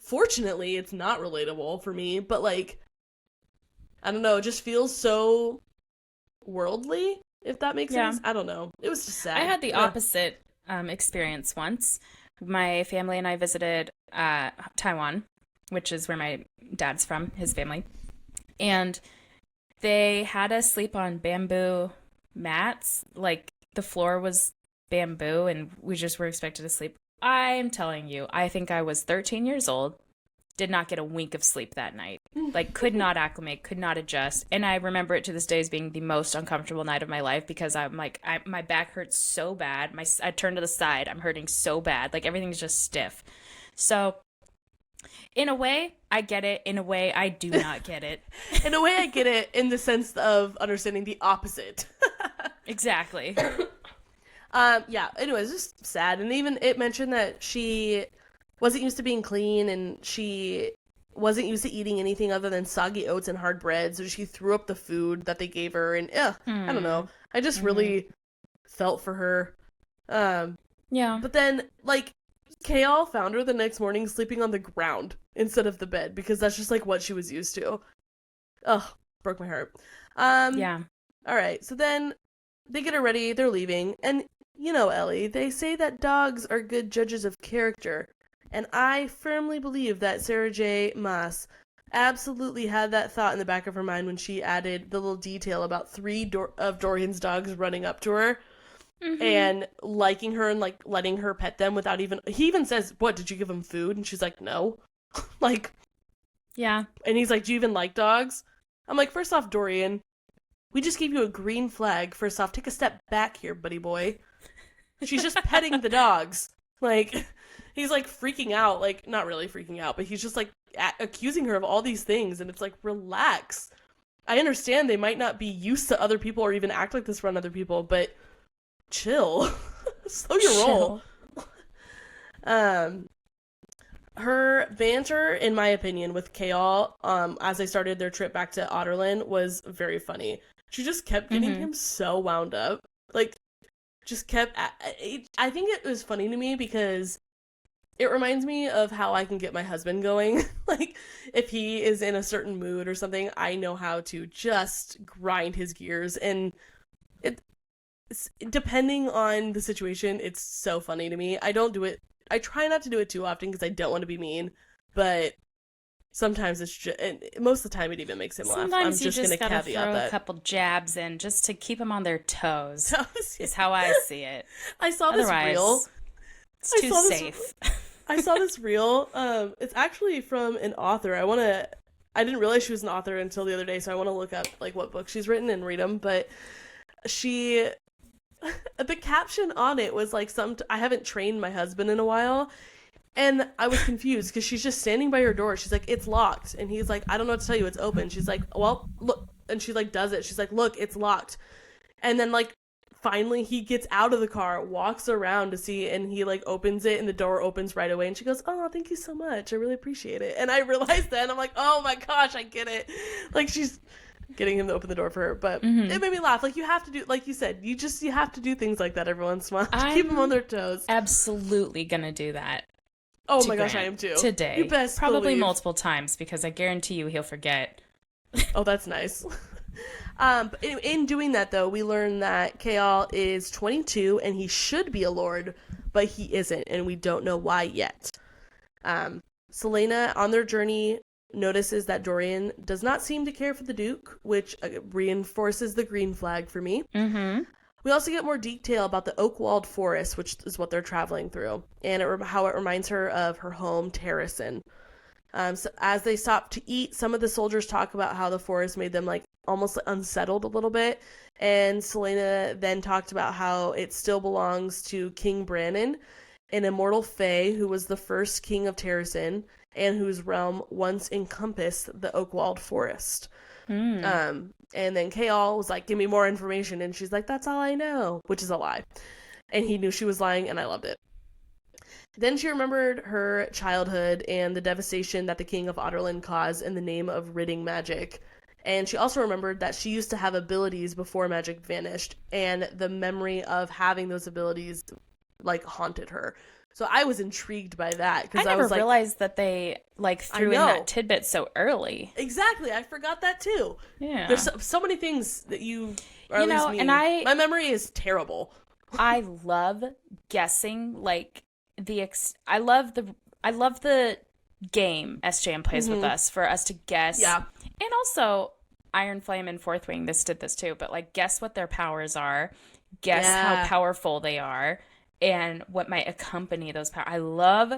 Fortunately, it's not relatable for me, but like, I don't know, it just feels so worldly, if that makes sense. I don't know. It was just sad. I had the opposite experience once. My family and I visited Taiwan, which is where my dad's from, his family. And they had us sleep on bamboo mats. Like, the floor was bamboo, and we just were expected to sleep. I'm telling you, I think I was 13 years old, did not get a wink of sleep that night. Like, could not acclimate, could not adjust. And I remember it to this day as being the most uncomfortable night of my life because I'm like, my back hurts so bad. I turned to the side, I'm hurting so bad. Like, everything's just stiff. So, in a way, I get it. In a way, I do not get it. In a way, I get it in the sense of understanding the opposite. Exactly. Yeah, anyways, just sad. And even it mentioned that she wasn't used to being clean and she wasn't used to eating anything other than soggy oats and hard bread, so she threw up the food that they gave her, and I don't know. I just really felt for her. Yeah. But then, like, Chaol found her the next morning sleeping on the ground instead of the bed, because that's just, like, what she was used to. Ugh, broke my heart. Yeah. Alright, so then they get her ready, they're leaving, and you know, Ellie, they say that dogs are good judges of character, and I firmly believe that Sarah J. Maas absolutely had that thought in the back of her mind when she added the little detail about 3 of Dorian's dogs running up to her and liking her and, like, letting her pet them without even... He even says, what, did you give them food? And she's like, no. Like... Yeah. And he's like, do you even like dogs? I'm like, first off, Dorian, we just gave you a green flag. First off, take a step back here, buddy boy. She's just petting the dogs. Like, he's, like, freaking out. Like, not really freaking out, but he's just, like, accusing her of all these things. And it's like, relax. I understand they might not be used to other people or even act like this around other people, but chill. Slow your roll. Her banter, in my opinion, with Chaol, as they started their trip back to Otterland, was very funny. She just kept getting him so wound up. Like, just kept... I think it was funny to me because it reminds me of how I can get my husband going. Like, if he is in a certain mood or something, I know how to just grind his gears. And depending on the situation, it's so funny to me. I don't do it... I try not to do it too often because I don't want to be mean, but sometimes it's just... most of the time it even makes him laugh. Sometimes I'm just going to gotta caveat throw that. a couple jabs in just to keep them on their toes. Is how I see it. I saw this reel. It's too safe. I saw this reel. It's actually from an author. I didn't realize she was an author until the other day, so I want to look up like what books she's written and read them. But the caption on it was like, I haven't trained my husband in a while. And I was confused because she's just standing by her door. She's like, it's locked. And he's like, I don't know what to tell you. It's open. She's like, well, look. And she like does it. She's like, look, it's locked. And then like finally he gets out of the car, walks around to see, and he like opens it and the door opens right away. And she goes, oh, thank you so much. I really appreciate it. And I realized then, I'm like, oh my gosh, I get it. Like she's getting him to open the door for her. But it made me laugh. Like you have to do, like you said, you have to do things like that every once in a while to keep them on their toes. Absolutely gonna do that. Oh to my gosh, I Grant am too. today. You best Probably believe. multiple times, because I guarantee you he'll forget. Oh, that's nice. In doing that, though, we learn that Chaol is 22 and he should be a lord, but he isn't, and we don't know why yet. Celaena, on their journey, notices that Dorian does not seem to care for the Duke, which reinforces the green flag for me. Mm-hmm. We also get more detail about the oak-walled forest, which is what they're traveling through, and how it reminds her of her home, Terracin. So as they stop to eat, some of the soldiers talk about how the forest made them like almost unsettled a little bit, and Celaena then talked about how it still belongs to King Brannon, an immortal fae who was the first king of Terracin and whose realm once encompassed the oak-walled forest. And then Chaol was like, give me more information, and she's like, that's all I know, which is a lie. And he knew she was lying, and I loved it. Then she remembered her childhood and the devastation that the king of Otterland caused in the name of ridding magic. And she also remembered that she used to have abilities before magic vanished, and the memory of having those abilities like haunted her. So I was intrigued by that, because I never was like, realized that they like threw in that tidbit so early. Exactly, I forgot that too. Yeah, there's so many things that you know, and my memory is terrible. I love guessing like I love the game SJM plays with us for us to guess. Yeah, and also Iron Flame and Fourth Wing did this too, but like guess what their powers are, guess how powerful they are, and what might accompany those powers. I love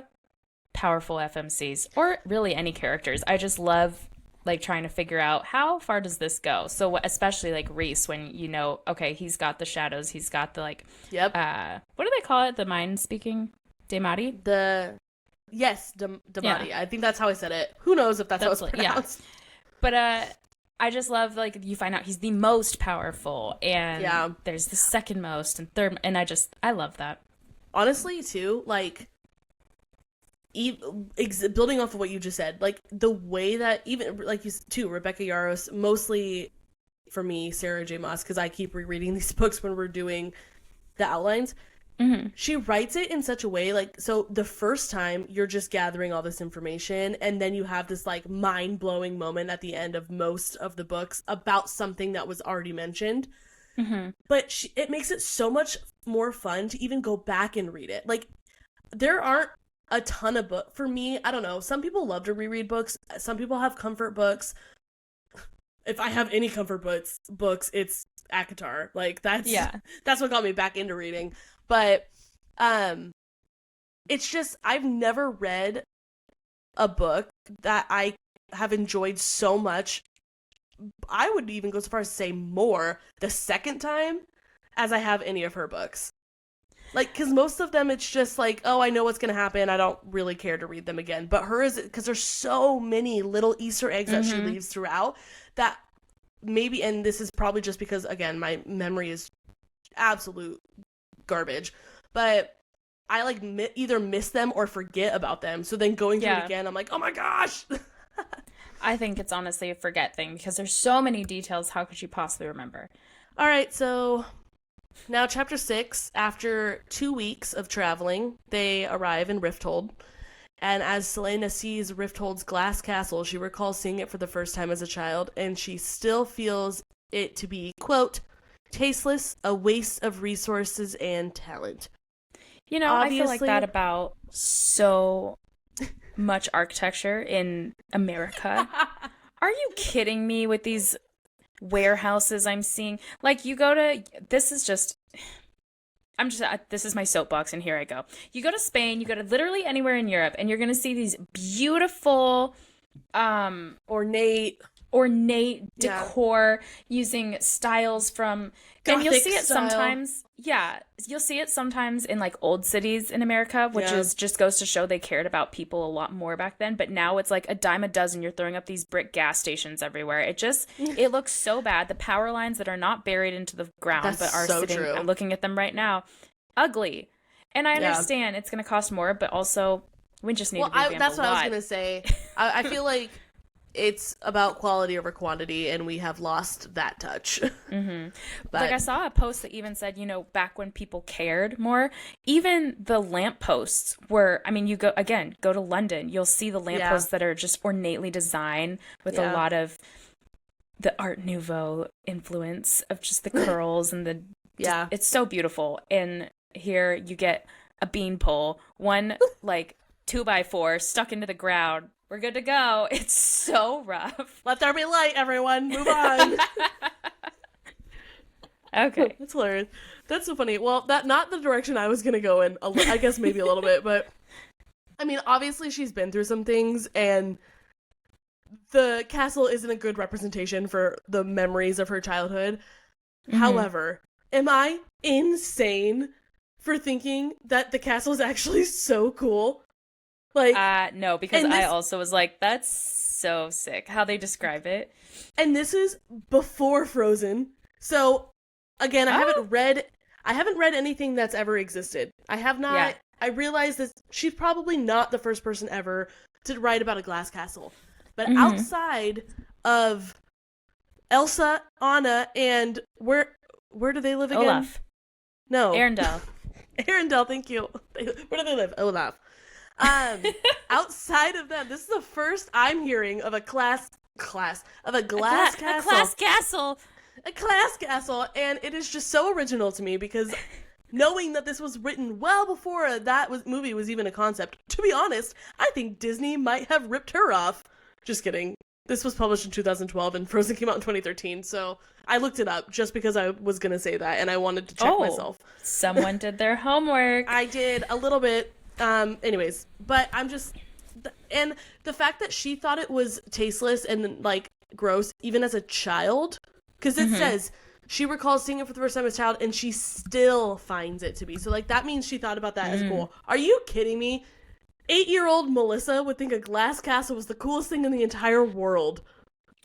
powerful FMCs, or really any characters. I just love like trying to figure out how far does this go. So especially like Rhys, when you know, okay, he's got the shadows, he's got the like, yep. What do they call it? The mind speaking, Demati. Demati. Yeah. I think that's how I said it. Who knows if that's how it's pronounced? Yeah. But I just love like you find out he's the most powerful, and there's the second most and third, and I love that. Honestly, too, like, building off of what you just said, like, the way that, even, like, you too, Rebecca Yarros, mostly, for me, Sarah J. Maas, because I keep rereading these books when we're doing the outlines, she writes it in such a way, like, so the first time, you're just gathering all this information, and then you have this, like, mind-blowing moment at the end of most of the books about something that was already mentioned. But it makes it so much more fun to even go back and read it. Like, there aren't a ton of books. For me, I don't know. Some people love to reread books. Some people have comfort books. If I have any comfort books, it's ACOTAR. Like, that's what got me back into reading. But it's just, I've never read a book that I have enjoyed so much. I would even go so far as to say more the second time as I have any of her books. Like, because most of them, it's just like, oh, I know what's going to happen. I don't really care to read them again. But hers, because there's so many little Easter eggs that she leaves throughout that maybe, and this is probably just because, again, my memory is absolute garbage. But I, like, either miss them or forget about them. So then going through it again, I'm like, oh my gosh! I think it's honestly a forget thing, because there's so many details. How could you possibly remember? All right, so now chapter 6. After 2 weeks of traveling, they arrive in Rifthold. And as Celaena sees Rifthold's glass castle, she recalls seeing it for the first time as a child, and she still feels it to be, quote, tasteless, a waste of resources and talent. You know, obviously, I feel like that about so much architecture in America. Are you kidding me with these warehouses I'm seeing? Like, you go to, this is my soapbox, and here I go. You go to Spain, you go to literally anywhere in Europe, and you're going to see these beautiful, ornate decor using styles from Gothic, and you'll see it sometimes. Yeah, you'll see it sometimes in like old cities in America, which is just goes to show they cared about people a lot more back then. But now it's like a dime a dozen. You're throwing up these brick gas stations everywhere. It looks so bad. The power lines that are not buried into the ground but are so sitting. True. I'm looking at them right now. Ugly. And I understand it's going to cost more, but also we just need to revamp that's a what lot. I was going to say. I feel like it's about quality over quantity, and we have lost that touch. Mm-hmm. But I saw a post that even said, back when people cared more, even the lampposts were, you go to London, you'll see the lampposts that are just ornately designed with a lot of the Art Nouveau influence of just the curls and it's so beautiful. And here you get a beanpole, one 2x4 stuck into the ground. We're good to go. It's so rough. Let there be light, everyone. Move on. Okay. That's hilarious. That's so funny. Well, not the direction I was going to go in. I guess maybe a little bit, but obviously she's been through some things, and the castle isn't a good representation for the memories of her childhood. Mm-hmm. However, am I insane for thinking that the castle is actually so cool? No, because I also was like, that's so sick how they describe it. And this is before Frozen. So again, I haven't read anything that's ever existed. I have not. Yeah. I realize that she's probably not the first person ever to write about a glass castle. But outside of Elsa, Anna, and where do they live again? Olaf. No. Arendelle. Arendelle, thank you. Where do they live? Olaf. Outside of them, this is the first I'm hearing of a glass castle. A glass castle, and it is just so original to me because knowing that this was written well before movie was even a concept. To be honest, I think Disney might have ripped her off. Just kidding. This was published in 2012 and Frozen came out in 2013, so I looked it up just because I was going to say that and I wanted to check myself. Someone did their homework. I did a little bit. Anyways, but and the fact that she thought it was tasteless and gross even as a child, because it says she recalls seeing it for the first time as a child and she still finds it to be. So that means she thought about that as cool. Are you kidding me? 8-year-old Melissa would think a glass castle was the coolest thing in the entire world.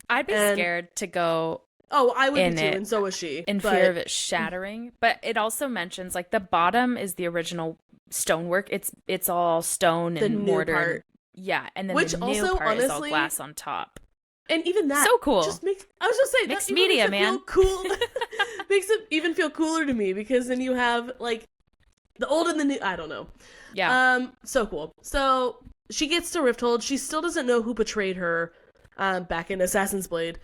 I'd be scared to go. Oh, I would be too, and so was she. In fear of it shattering. But it also mentions the bottom is the original stonework. It's all stone and mortar. Part. Yeah, and then which the new also, part honestly, is all glass on top. And even that so cool. Just makes, I was just saying, mixed media, man. Cool. Makes it even feel cooler to me because then you have the old and the new. I don't know. Yeah. So cool. So she gets to Rifthold. She still doesn't know who betrayed her. Back in Assassin's Blade,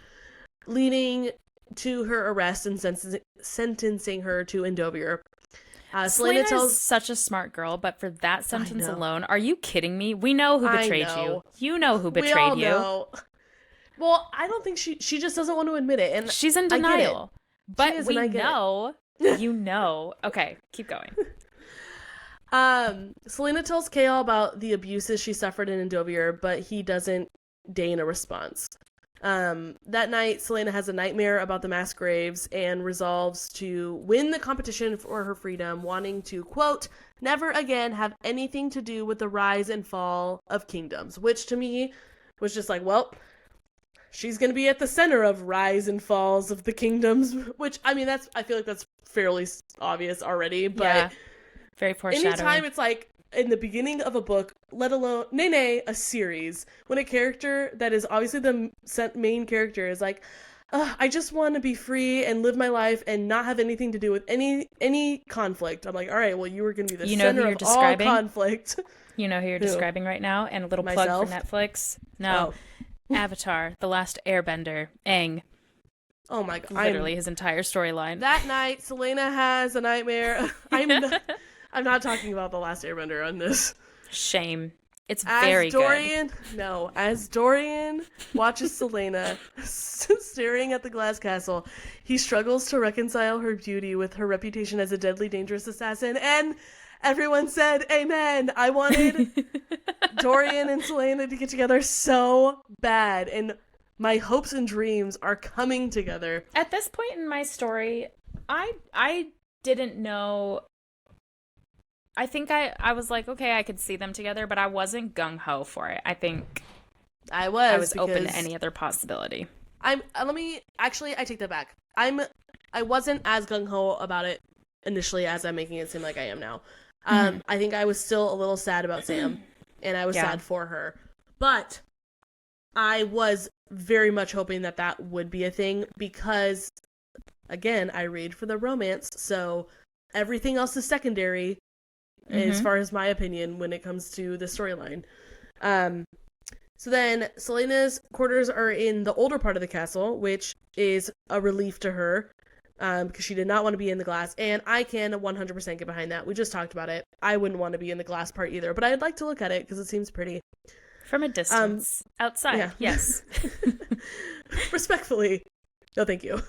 leading to her arrest and sentencing her to Endovier. Celaena is such a smart girl, but for that sentence alone, are you kidding me? We know who betrayed you. You know who betrayed we all you. Know. Well, I don't think she just doesn't want to admit it, and she's in denial. But we know. You know. Okay, keep going. Celaena tells Chaol about the abuses she suffered in Endovier, but he doesn't deign a response. That night, Celaena has a nightmare about the mass graves and resolves to win the competition for her freedom, wanting to, quote, never again have anything to do with the rise and fall of kingdoms, which to me was just well, she's going to be at the center of rise and falls of the kingdoms, which, I feel like that's fairly obvious already, but yeah. Very foreshadowing. Anytime it's in the beginning of a book, let alone a series, when a character that is obviously the main character is I just want to be free and live my life and not have anything to do with any conflict. I'm all right, well, you were going to be the center of all conflict. You know who you're describing right now? And a little Myself? plug for Netflix. No. Avatar, The Last Airbender, Aang. Oh my god. Literally his entire storyline. That night, Celaena has a nightmare. I'm not talking about The Last Airbender on this. Shame. It's very good. As Dorian watches Celaena staring at the glass castle, he struggles to reconcile her beauty with her reputation as a deadly, dangerous assassin, and everyone said, amen. I wanted Dorian and Celaena to get together so bad, and my hopes and dreams are coming together. At this point in my story, I didn't know. I think I was okay, I could see them together, but I wasn't gung-ho for it. I think I was open to any other possibility. I take that back. I wasn't as gung-ho about it initially as I'm making it seem like I am now. I think I was still a little sad about Sam, and I was sad for her. But I was very much hoping that that would be a thing because, again, I read for the romance, so everything else is secondary as far as my opinion when it comes to the storyline. So then Celaena's quarters are in the older part of the castle, which is a relief to her because she did not want to be in the glass. And I can 100% get behind that. We just talked about it. I wouldn't want to be in the glass part either, but I'd like to look at it because it seems pretty. From a distance. Outside, yeah. Yes. Respectfully. No, thank you.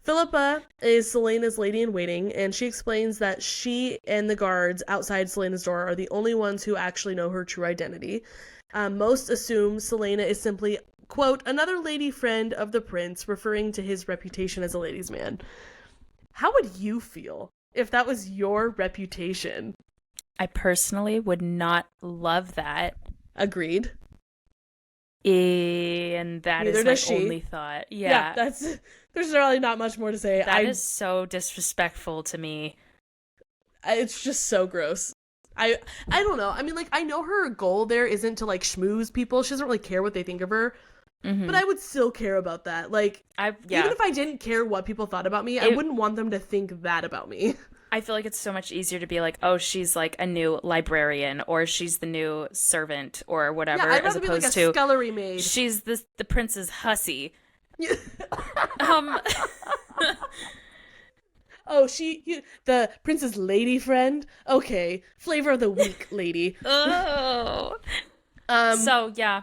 Philippa is Celaena's lady-in-waiting, and she explains that she and the guards outside Celaena's door are the only ones who actually know her true identity. Most assume Celaena is simply, quote, another lady friend of the prince, referring to his reputation as a ladies' man. How would you feel if that was your reputation? I personally would not love that. Agreed. And that Neither is my only thought. Yeah. There's really not much more to say. That is so disrespectful to me. It's just so gross. I don't know. I mean, like, I know her goal there isn't to, like, schmooze people. She doesn't really care what they think of her. But I would still care about that. Like, even if I didn't care what people thought about me, I wouldn't want them to think that about me. I feel like it's so much easier to be like, oh, she's, like, a new librarian, or she's the new servant, or whatever, I'd as rather opposed be like to a scullery maid. She's the prince's hussy. Oh, the prince's lady friend? Okay. Flavor of the week, lady. Oh. So, yeah.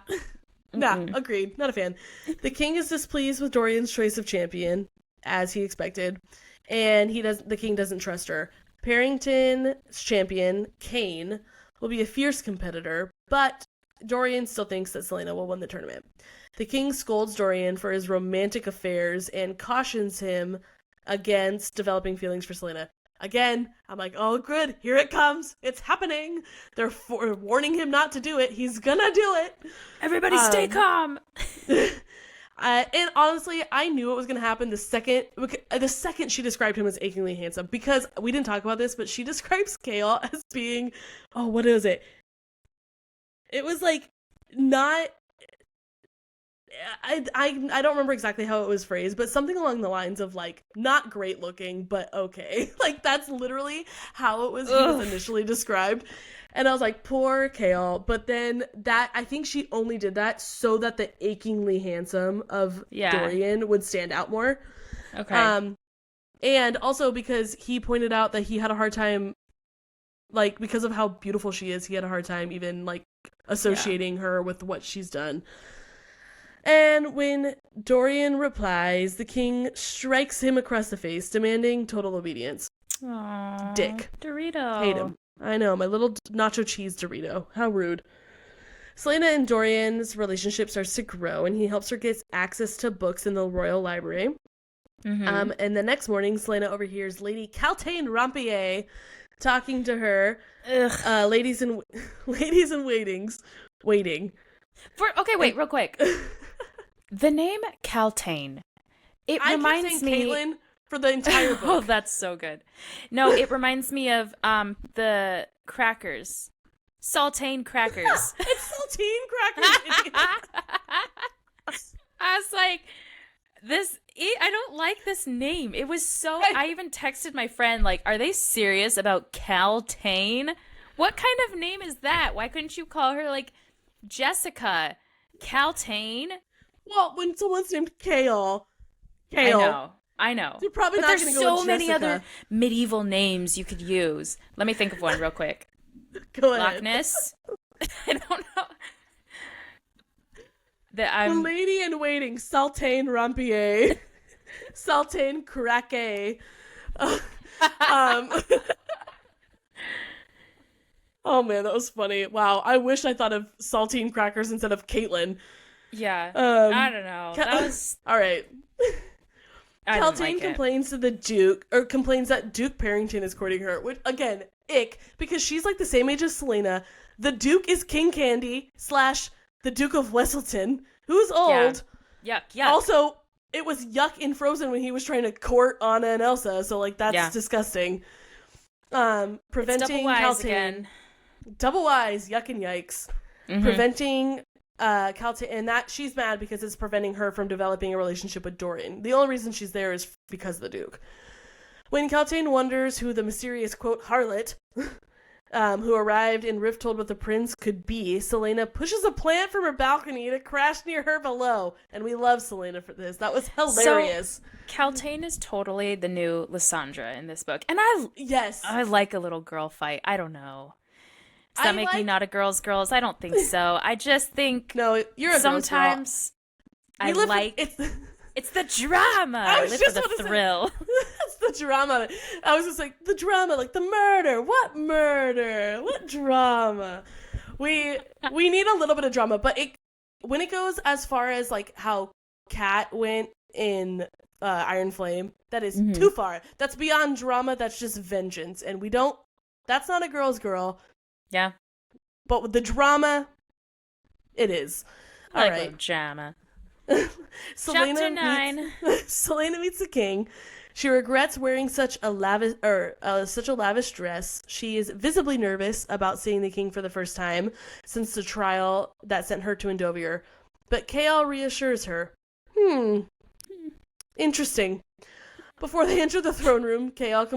Nah, agreed. Not a fan. The king is displeased with Dorian's choice of champion, as he expected, and the king doesn't trust her. Parrington's champion, Cain, will be a fierce competitor, but Dorian still thinks that Celaena will win the tournament. The king scolds Dorian for his romantic affairs and cautions him against developing feelings for Celaena. Again, I'm like, oh, good, here it comes. It's happening. They're warning him not to do it. He's gonna do it. Everybody stay calm. And honestly, I knew it was gonna happen the second she described him as achingly handsome, because we didn't talk about this, but she describes Chaol as being, oh, what is it? It was like not. I don't remember exactly how it was phrased, but something along the lines of, like, not great looking, but okay. Like, that's literally how it was initially described. And I was like, poor Chaol. But then I think she only did that so that the achingly handsome of Dorian would stand out more. Okay. And also because he pointed out that he had a hard time, like, because of how beautiful she is, he had a hard time even, like, associating her with what she's done. And when Dorian replies, the king strikes him across the face, demanding total obedience. Aww, Dick. Dorito. Hate him. I know, my little nacho cheese Dorito. How rude. Celaena and Dorian's relationship starts to grow, and he helps her get access to books in the royal library. And the next morning, Celaena overhears Lady Caltaine Rampier talking to her. Ladies in waiting. Wait, real quick. The name Caltaine. It reminds me. Caitlin for the entire book. Oh, that's so good. No, it reminds me of the crackers, saltine crackers. It's saltine crackers. I was like, I don't like this name. It was so. I even texted my friend, like, are they serious about Caltaine? What kind of name is that? Why couldn't you call her, like, Jessica? Caltaine? Well, when someone's named Chaol. I know. You're probably not going to go with Jessica. There's so many other medieval names you could use. Let me think of one real quick. Go ahead. Loch Ness? I don't know. The lady in waiting, Saltaine Rampier. Saltaine Craquet. Oh man, that was funny. Wow, I wish I thought of saltine crackers instead of Caitlin. Yeah, I don't know. That was all right. Caltaine complains to the Duke, or complains that Duke Parrington is courting her, which, again, ick, because she's like the same age as Celaena. The Duke is King Candy / the Duke of Westleton, who's old. Yeah. Yuck. Also, it was yuck in Frozen when he was trying to court Anna and Elsa, so, like, that's disgusting. Preventing double wise Caltaine. Again. Double wise, yuck and yikes. Preventing and that she's mad because it's preventing her from developing a relationship with Dorian. The only reason she's there is because of the Duke. When Celaena wonders who the mysterious, quote, harlot, who arrived in Rifthold with the prince could be, Celaena pushes a plant from her balcony to crash near her below. And we love Celaena for this. That was hilarious. So, Celaena is totally the new Lysandra in this book. And I like a little girl fight. I don't know. Does that make me not a girl's girls? I don't think so. I just think no, you're a sometimes I like it's the drama. I live for the thrill. It's the drama. I was just like the drama, like the murder. What murder? What drama? We need a little bit of drama, but when it goes as far as like how Kat went in Iron Flame, that is too far. That's beyond drama. That's just vengeance, and we don't. That's not a girl's girl. Yeah. But with the drama, it is. All right. Drama. Chapter 9. Celaena meets the king. She regrets wearing such a lavish dress. She is visibly nervous about seeing the king for the first time since the trial that sent her to Endovier. But Chaol reassures her. Interesting. Before they enter the throne room, Chaol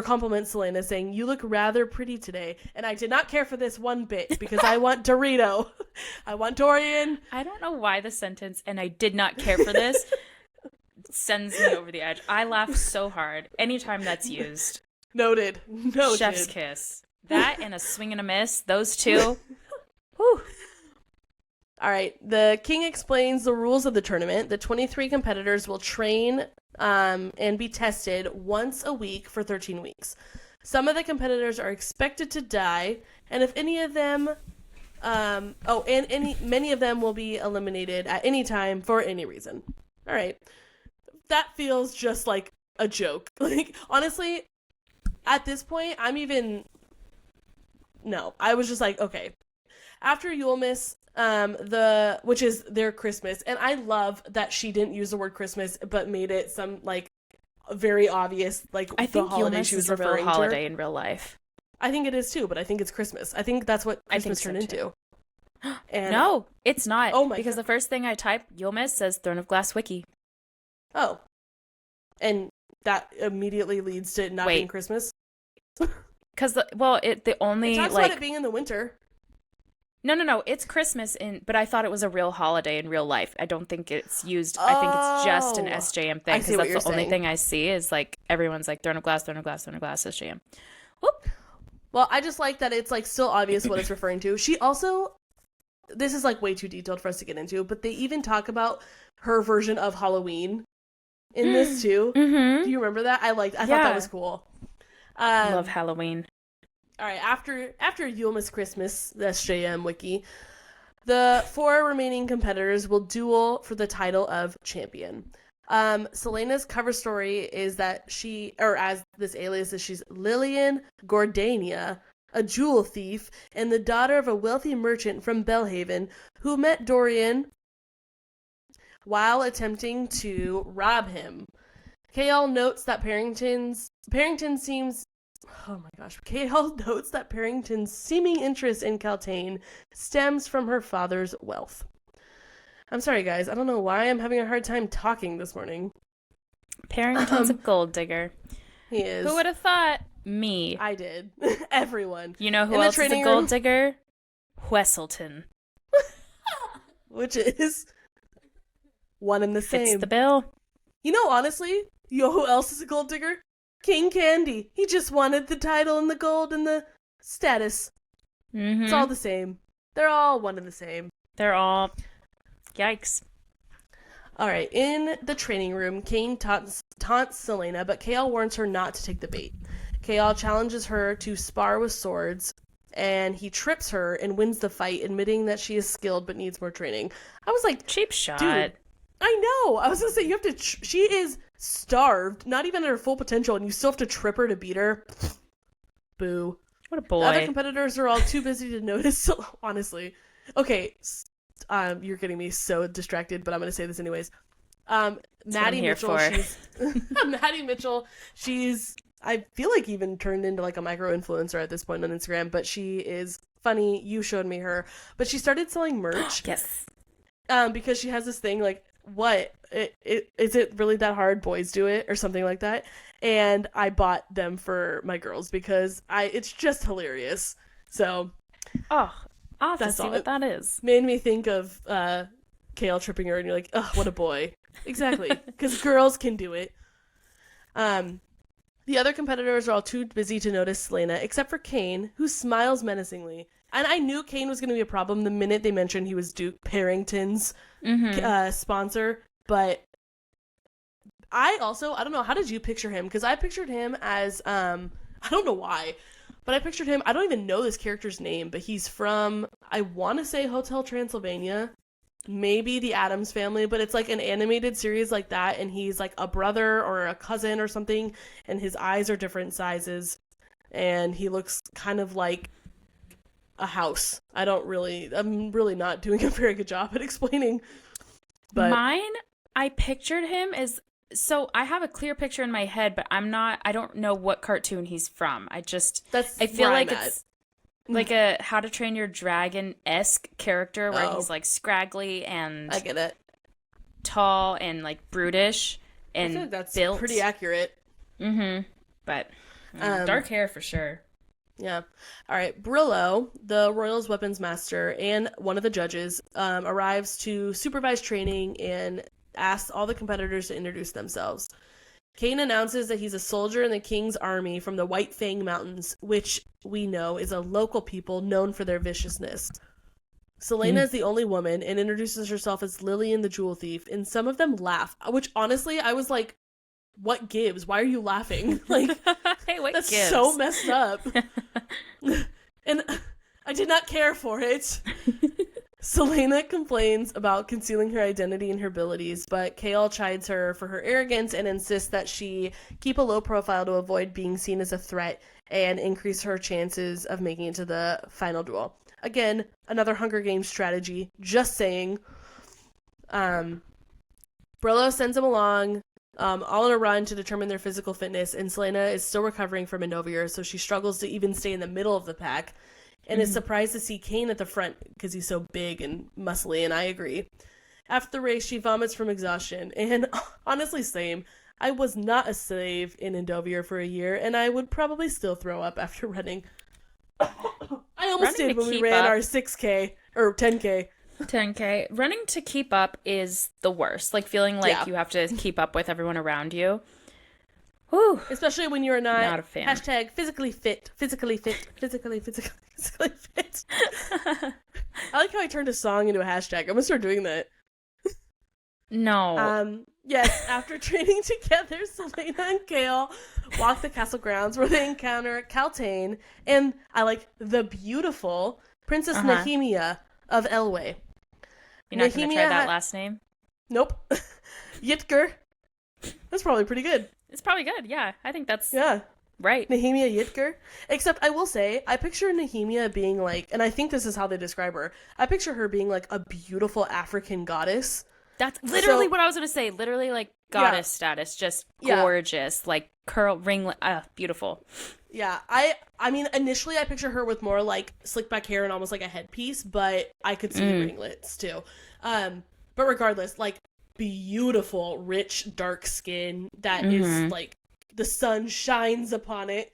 compliments Celaena, saying, "You look rather pretty today." And I did not care for this one bit because I want Dorito. I want Dorian. I don't know why the sentence, "and I did not care for this," sends me over the edge. I laugh so hard anytime that's used. Noted. Chef's kiss. That and a swing and a miss. Those two. Whew. All right. The king explains the rules of the tournament. The 23 competitors will train and be tested once a week for 13 weeks. Some of the competitors are expected to die, and if any of them, many of them will be eliminated at any time for any reason. All right, that feels just like a joke. Like honestly, at this point, I was just like, okay. After Yulmus, which is their Christmas, and I love that she didn't use the word Christmas, but made it some like very obvious, like I think the holiday Yulmus she was is a real referring holiday to. in real life. I think it is too, but I think it's Christmas. I think that's what Christmas turned into. And no, it's not. Oh my because God. The first thing I typed, Yulmus says Throne of Glass Wiki. Oh, and that immediately leads to it not being Christmas. Because the only it talks about it being in the winter. No, it's Christmas but I thought it was a real holiday in real life. I don't think it's used. I think it's just an SJM thing because that's the only thing I see is like everyone's like Throne of Glass, SJM. Whoop. Well, I just like that it's like still obvious what it's referring to. She also, this is like way too detailed for us to get into, but they even talk about her version of Halloween in this too. Mm-hmm. Do you remember that? I thought that was cool. Love Halloween. All right, after Yulmus Christmas, the SJM wiki, the 4 remaining competitors will duel for the title of champion. Celaena's cover story is that as this alias is, she's Lillian Gordania, a jewel thief and the daughter of a wealthy merchant from Belhaven who met Dorian while attempting to rob him. Chaol notes that Parrington's seeming interest in Celaena stems from her father's wealth. I'm sorry, guys. I don't know why I'm having a hard time talking this morning. Parrington's a gold digger. He is. Who would have thought? Me. I did. Everyone. You know who else is a gold digger? Whestleton. Which is one and the same. Fits the bill. You know, honestly, who else is a gold digger? King Candy. He just wanted the title and the gold and the status. Mm-hmm. It's all the same. They're all one and the same. They're all... Yikes. All right. In the training room, Cain taunts Celaena, but Chaol warns her not to take the bait. Chaol challenges her to spar with swords, and he trips her and wins the fight, admitting that she is skilled but needs more training. I was like... Cheap shot. Dude, I know. I was going to say, you have to... she is starved, not even at her full potential, and you still have to trip her to beat her. Boo. What a boy. The other competitors are all too busy to notice, honestly. Okay, you're getting me so distracted, but I'm going to say this anyways. Maddie Mitchell, Maddie Mitchell, she's, I feel like even turned into like a micro-influencer at this point on Instagram, but she is funny. You showed me her. But she started selling merch. Yes. Because she has this thing like, what? Is it really that hard? Boys do it or something like that. And I bought them for my girls because it's just hilarious. So. Oh, I'll have to see what that is. Made me think of Chaol tripping her and you're like, oh, what a boy. Exactly. Because girls can do it. The other competitors are all too busy to notice Celaena, except for Cain, who smiles menacingly. And I knew Cain was going to be a problem the minute they mentioned he was Duke Parrington's sponsor. But I don't know, how did you picture him? Because I pictured him as, I don't know why, but I pictured him, I don't even know this character's name, but he's from, I want to say Hotel Transylvania. Maybe the Addams Family, but it's like an animated series like that, and he's like a brother or a cousin or something, and his eyes are different sizes, and he looks kind of like a house. I'm really not doing a very good job at explaining. But mine, I pictured him as, so I have a clear picture in my head, but I don't know what cartoon he's from. I feel like it's like a How to Train Your Dragon-esque character where he's like scraggly and I get it. Tall and like brutish and I feel like that's built. pretty accurate. But dark hair for sure. Yeah. All right. Brillo, the Royals weapons master and one of the judges, arrives to supervise training and asks all the competitors to introduce themselves. Cain announces that he's a soldier in the king's army from the White Fang Mountains, which we know is a local people known for their viciousness. Celaena is the only woman and introduces herself as Lillian the Jewel Thief, and some of them laugh, which honestly, I was like, what gives? Why are you laughing? Like, hey, what that's gives? so messed up. And I did not care for it. Celaena complains about concealing her identity and her abilities, but Chaol chides her for her arrogance and insists that she keep a low profile to avoid being seen as a threat and increase her chances of making it to the final duel. Again, another Hunger Games strategy, just saying. Brillo sends them along, all on a run to determine their physical fitness, and Celaena is still recovering from Enovier, so she struggles to even stay in the middle of the pack. And is surprised to see Cain at the front because he's so big and muscly, and I agree. After the race, she vomits from exhaustion, and honestly, same. I was not a slave in Endovier for a year, and I would probably still throw up after running. I almost did when we ran our 6K, or 10K. 10K. Running to keep up is the worst. Like, feeling like you have to keep up with everyone around you. Whew. Especially when you're not a fan. Hashtag physically fit. Physically fit. Physically fit. I like how I turned a song into a hashtag. I'm gonna start doing that. No. Yes, after training together, Celaena and Chaol walk the castle grounds where they encounter Cain and I like the beautiful Princess Nehemia of Eyllwe. You're not gonna try that last name? Nope. Yitker. That's probably pretty good. It's probably good, yeah. I think that's right. Nehemia Yitker. Except I will say, I picture Nehemia being like, and I think this is how they describe her, I picture her being like a beautiful African goddess. That's literally what I was going to say. Literally like goddess status. Just gorgeous. Like curl, ringlet. Beautiful. Yeah. I mean, initially I picture her with more like slick back hair and almost like a headpiece, but I could see the ringlets too. But regardless, like, beautiful, rich, dark skin that is like the sun shines upon it.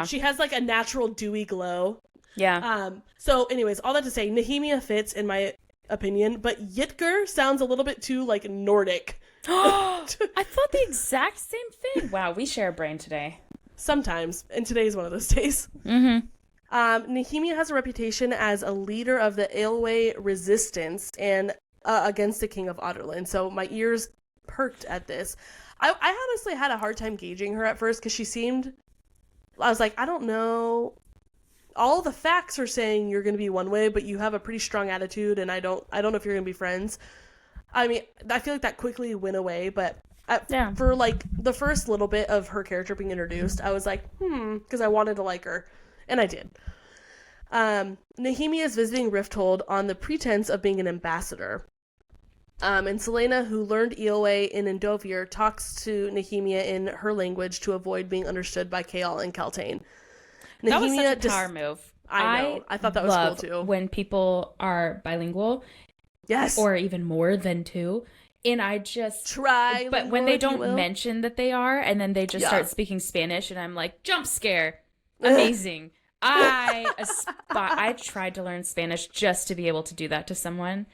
She has like a natural dewy glow. So anyways, all that to say, Nehemia fits in my opinion, but Yitker sounds a little bit too like Nordic. I thought the exact same thing. Wow, we share a brain today. Sometimes, and today is one of those days. Nehemia has a reputation as a leader of the Eyllwe resistance and against the King of Otterland, so my ears perked at this. I honestly had a hard time gauging her at first because she seemed, I was like, I don't know, all the facts are saying you're going to be one way, but you have a pretty strong attitude, and I don't know if you're going to be friends. I mean, I feel like that quickly went away, but for like the first little bit of her character being introduced, I was like, because I wanted to like her, and I did. Nehemia is visiting Rifthold on the pretense of being an ambassador. And Celaena, who learned Eyllwe in Endovier, talks to Nehemia in her language to avoid being understood by Chaol and Kaltain. That was such a power move. I know. I thought that was cool too. When people are bilingual. Yes. Or even more than two. And I just try. But when they don't mention that they are, and then they just start speaking Spanish, and I'm like, jump scare. Amazing. I tried to learn Spanish just to be able to do that to someone,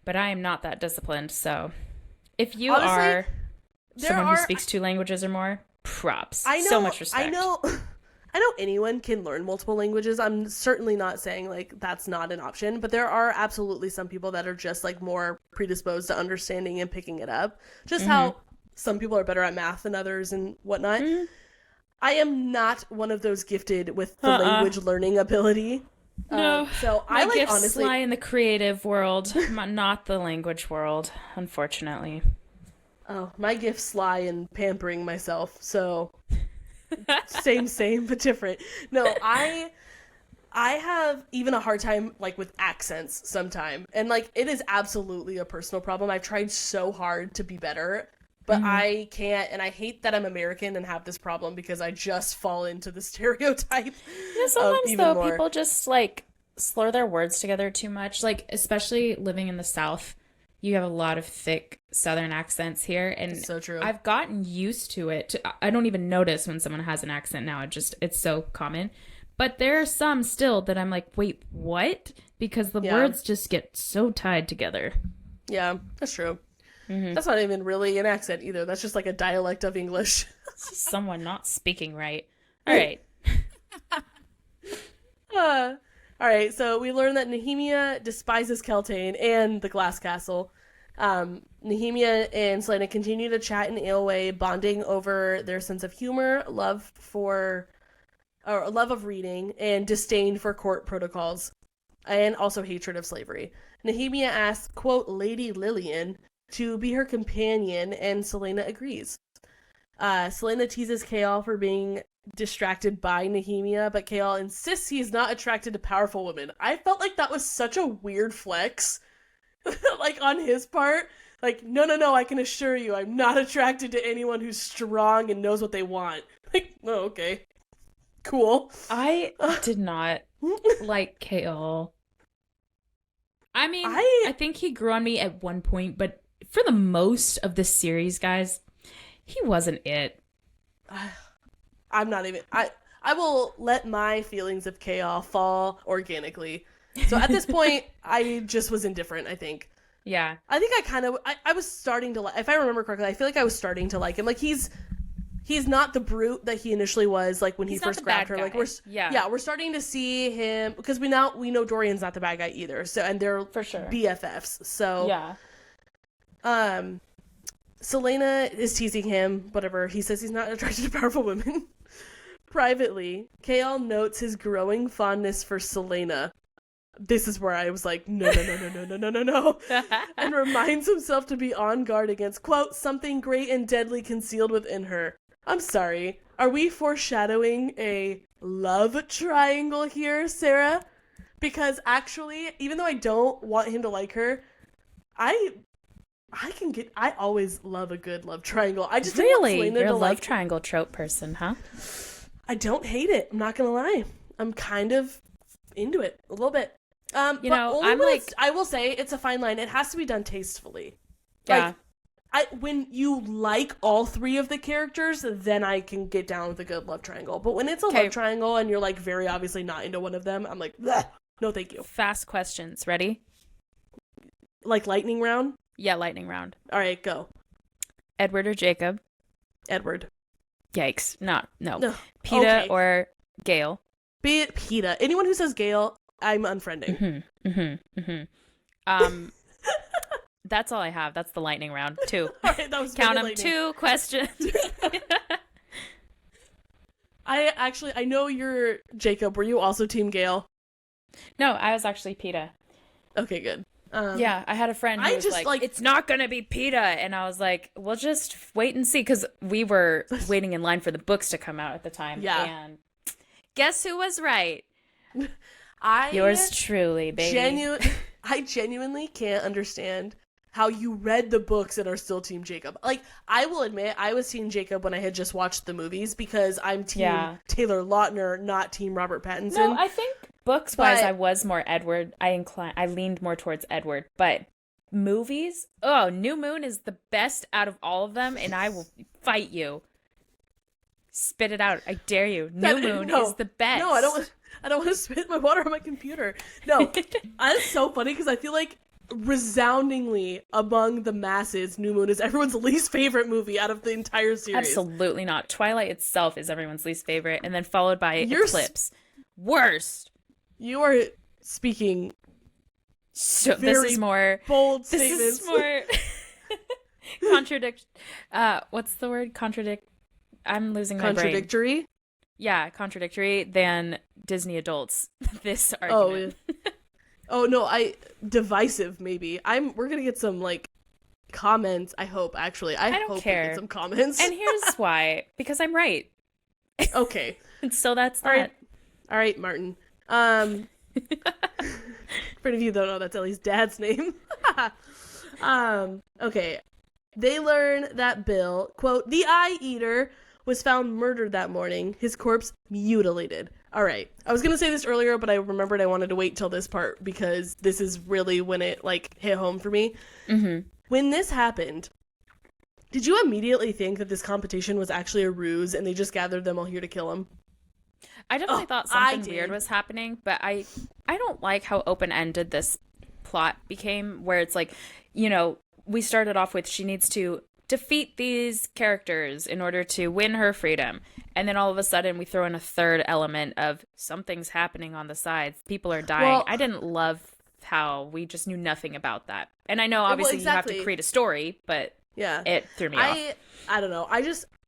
but I am not that disciplined. So if you are someone who speaks 2 languages or more, props. I know, so much respect. I know anyone can learn multiple languages. I'm certainly not saying like that's not an option, but there are absolutely some people that are just like more predisposed to understanding and picking it up. Just how some people are better at math than others and whatnot. I am not one of those gifted with the language learning ability. No, so my gifts honestly lie in the creative world, not the language world, unfortunately. Oh, my gifts lie in pampering myself. So same, but different. No, I have even a hard time like with accents sometimes, and like it is absolutely a personal problem. I've tried so hard to be better. But I can't, and I hate that I'm American and have this problem because I just fall into the stereotype. Yeah, sometimes though, people just like slur their words together too much. Like, especially living in the South, you have a lot of thick Southern accents here, and it's so true. I've gotten used to it. I don't even notice when someone has an accent now. It's so common. But there are some still that I'm like, wait, what? Because the words just get so tied together. Yeah, that's true. That's not even really an accent either. That's just like a dialect of English. Someone not speaking right. All right. All right, so we learned that Nehemia despises Keltane and the Glass Castle. Nehemia and Celaena continue to chat in Eyllwe, bonding over their sense of humor, love of reading, and disdain for court protocols, and also hatred of slavery. Nehemia asks, quote, Lady Lillian to be her companion, and Celaena agrees. Celaena teases Chaol for being distracted by Nehemia, but Chaol insists he is not attracted to powerful women. I felt like that was such a weird flex, like on his part. Like, no, I can assure you, I'm not attracted to anyone who's strong and knows what they want. Like, oh, okay. Cool. I did not like Chaol. I mean, I think he grew on me at one point, but for the most of this series, guys, he wasn't it. I'm not even... I will let my feelings of Chaol fall organically. So at this point, I just was indifferent, I think. Yeah. I think I was starting to like... If I remember correctly, I feel like I was starting to like him. Like, he's not the brute that he initially was, like, when he first grabbed her. Like, we're starting to see him... Because we know Dorian's not the bad guy either. So, and they're for sure BFFs. So... Yeah. Celaena is teasing him, whatever. He says he's not attracted to powerful women. Privately, Chaol notes his growing fondness for Celaena. This is where I was like, no. And reminds himself to be on guard against, quote, something great and deadly concealed within her. I'm sorry. Are we foreshadowing a love triangle here, Sarah? Because actually, even though I don't want him to like her, I always love a good love triangle. I just really, you're a love triangle trope person, huh? I don't hate it. I'm not gonna lie. I'm kind of into it a little bit. I'm like, I will say it's a fine line. It has to be done tastefully. Yeah. When you like all 3 of the characters, then I can get down with a good love triangle. But when it's a love triangle and you're like very obviously not into one of them, I'm like, bleh, no, thank you. Fast questions. Ready? Like lightning round? Yeah, lightning round. All right, go. Edward or Jacob? Edward. Yikes. No. Peeta or Gale? Be it Peeta. Anyone who says Gale, I'm unfriending. That's all I have. That's the lightning round. 2. All right, that was Count them. 2 questions. I know you're Jacob. Were you also Team Gale? No, I was actually Peeta. Okay, good. Yeah, I had a friend who was like, it's not going to be Peeta. And I was like, we'll just wait and see. Because we were waiting in line for the books to come out at the time. Yeah. And guess who was right? Yours truly, baby. I genuinely can't understand how you read the books and are still Team Jacob. Like, I will admit, I was Team Jacob when I had just watched the movies because I'm Team Taylor Lautner, not Team Robert Pattinson. No, I think Books wise, I was more Edward. I leaned more towards Edward, but movies, New Moon is the best out of all of them, and I will fight you. Spit it out. I dare you. New Moon is the best. No, I don't want to spit my water on my computer. No. That's so funny because I feel like resoundingly among the masses, New Moon is everyone's least favorite movie out of the entire series. Absolutely not. Twilight itself is everyone's least favorite, and then followed by Eclipse. Worst. You are speaking so this is more bold statements. This is more what's the word? I'm losing my brain. Contradictory? Yeah, contradictory than Disney adults. This argument. Oh no, divisive maybe. We're gonna get some like comments, I hope, actually. I don't hope care. We get some comments. And here's why. Because I'm right. Okay. And so that's that. All right, Martin. For any of you who don't know, that's Ellie's dad's name. Okay. They learn that Bill, quote, the Eye Eater, was found murdered that morning, his corpse mutilated. All right. I was going to say this earlier, but I remembered I wanted to wait till this part because this is really when it, like, hit home for me. Mm-hmm. When this happened, did you immediately think that this competition was actually a ruse and they just gathered them all here to kill him? I definitely thought something weird was happening, but I don't like how open-ended this plot became, where it's like, we started off with she needs to defeat these characters in order to win her freedom. And then all of a sudden we throw in a third element of something's happening on the sides. People are dying. Well, I didn't love how we just knew nothing about that. And I know obviously you have to create a story, but yeah, it threw me off. I don't know.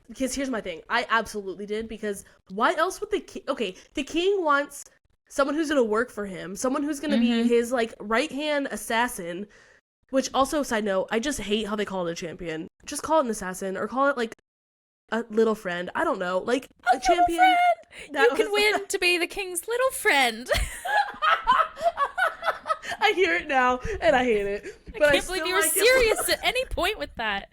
Because here's my thing. I absolutely did, because why else would the king... Okay, the king wants someone who's going to work for him, someone who's going to be his, like, right-hand assassin, which also, side note, I just hate how they call it a champion. Just call it an assassin, or call it, like, a little friend. I don't know. Like, a champion... You can win to be the king's little friend. I hear it now, and I hate it. But I can't believe you were serious at any point with that.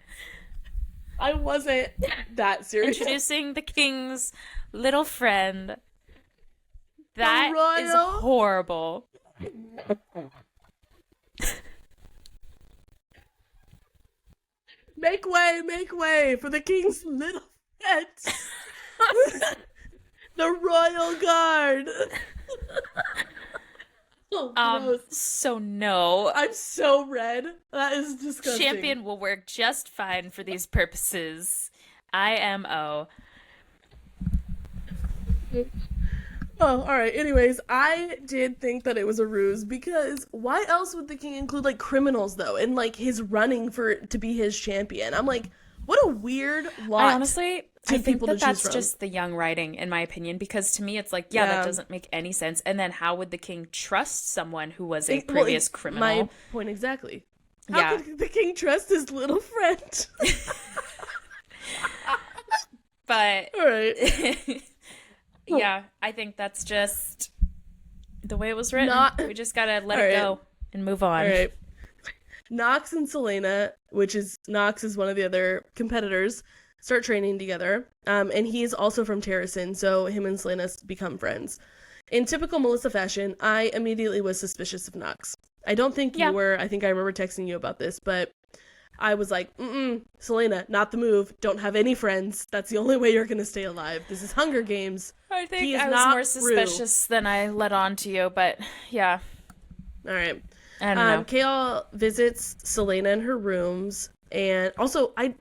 I wasn't that serious. Introducing the king's little friend. That is horrible. Make way for the king's little friend. The royal guard. Oh, so no. I'm so red. That is disgusting. Champion will work just fine for these purposes. IMO. Oh, alright. Anyways, I did think that it was a ruse, because why else would the king include, like, criminals, though, and, like, his running to be his champion? I'm like, what a weird lot. I think that's just the young writing, in my opinion, because to me it's like, that doesn't make any sense. And then how would the king trust someone who was a previous criminal? My point exactly. How could the king trust his little friend? But all right. Yeah, I think that's just the way it was written. We just gotta let it go and move on. All right. Nox and Celaena, Nox is one of the other competitors, start training together. And he is also from Terrasen, so him and Celaena become friends. In typical Melissa fashion, I immediately was suspicious of Nox. I don't think you were. I think I remember texting you about this, but I was like, Celaena, not the move. Don't have any friends. That's the only way you're going to stay alive. This is Hunger Games. I think I was more suspicious than I let on to you, but yeah. All right. I don't know. Chaol visits Celaena in her rooms, and also I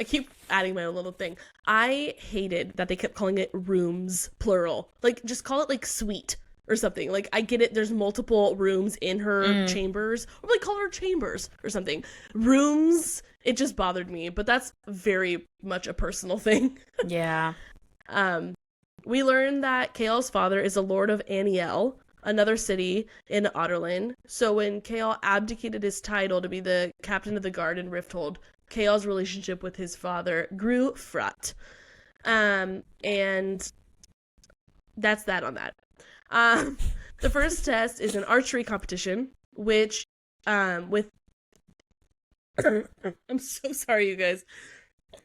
keep adding my own little thing. I hated that they kept calling it rooms, plural. Like, just call it, like, suite or something. Like, I get it, there's multiple rooms in her chambers, or, like, call her chambers or something. Rooms, it just bothered me, but that's very much a personal thing. Yeah. We learn that Chaol's father is a lord of Aniel, another city in Otterland. So when Chaol abdicated his title to be the captain of the guard in Rifthold, Chaol's relationship with his father grew fraught. And that's that on that. The first test is an archery competition, which, with... I'm so sorry, you guys.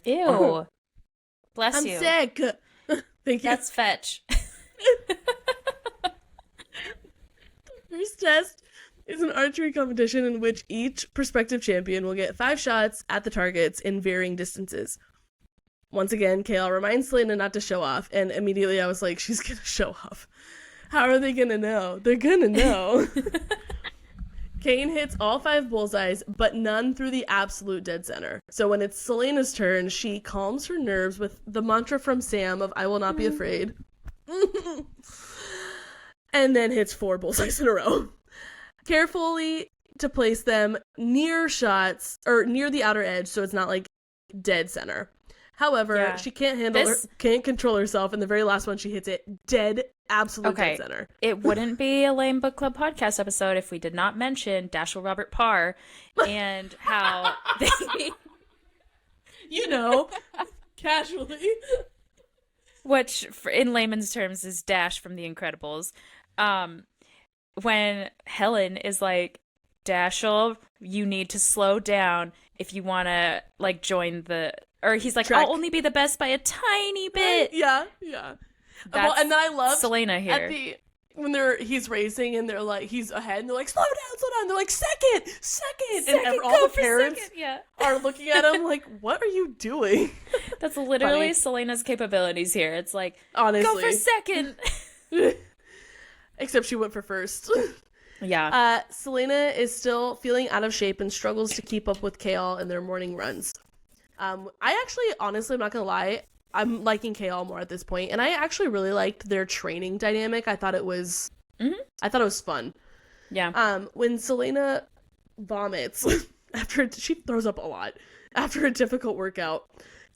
Ew. Bless you. I'm sick. Thank you. That's fetch. First test is an archery competition in which each prospective champion will get 5 shots at the targets in varying distances. Once again, Chaol reminds Celaena not to show off, and immediately I was like, she's gonna show off. How are they gonna know? They're gonna know. Cain hits all 5 bullseyes, but none through the absolute dead center. So when it's Celaena's turn, she calms her nerves with the mantra from Sam of I will not be afraid. And then hits 4 bullseyes in a row. Carefully to place them near shots, or near the outer edge, so it's not like dead center. However, she can't can't control herself, and the very last one she hits it dead, absolute dead center. It wouldn't be a Lame Book Club podcast episode if we did not mention Dashiell Robert Parr and how they, casually, which in layman's terms is Dash from The Incredibles. When Helen is like, Dashiell, you need to slow down if you want to like join the. Or he's like, I'll only be the best by a tiny bit. Yeah. Well, and then I love Celaena here. When he's racing and they're like, he's ahead and they're like, slow down. They're like, second. And all the parents are looking at him like, what are you doing? That's literally Celena's capabilities here. It's like, honestly, go for second. Except she went for first. Yeah. Celaena is still feeling out of shape and struggles to keep up with Chaol in their morning runs. I actually, honestly, I'm not gonna lie, I'm liking Chaol more at this point, and I actually really liked their training dynamic. I thought it was fun. Yeah. When Celaena vomits she throws up a lot after a difficult workout,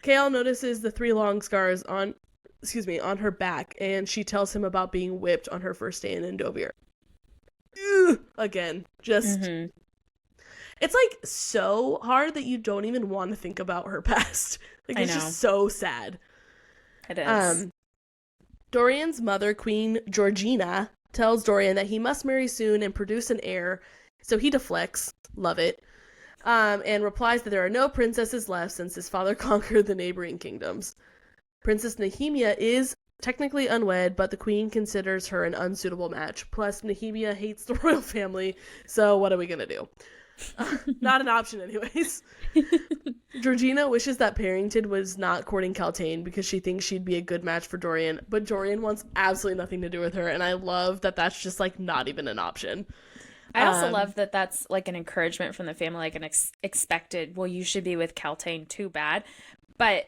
Chaol notices the 3 long scars on her back, and she tells him about being whipped on her first day in Endovir. Again, just. Mm-hmm. It's, like, so hard that you don't even want to think about her past. Like, it's just so sad. It is. Dorian's mother, Queen Georgina, tells Dorian that he must marry soon and produce an heir, so he deflects. Love it. And replies that there are no princesses left since his father conquered the neighboring kingdoms. Princess Nehemia is technically unwed, but the queen considers her an unsuitable match. Plus, Nehemia hates the royal family, so what are we gonna do? Not an option anyways. Georgina wishes that Parrington was not courting Kaltain because she thinks she'd be a good match for Dorian, but Dorian wants absolutely nothing to do with her, and I love that that's just like not even an option. I also love that that's like an encouragement from the family, like an expected, well, you should be with Kaltain too bad, but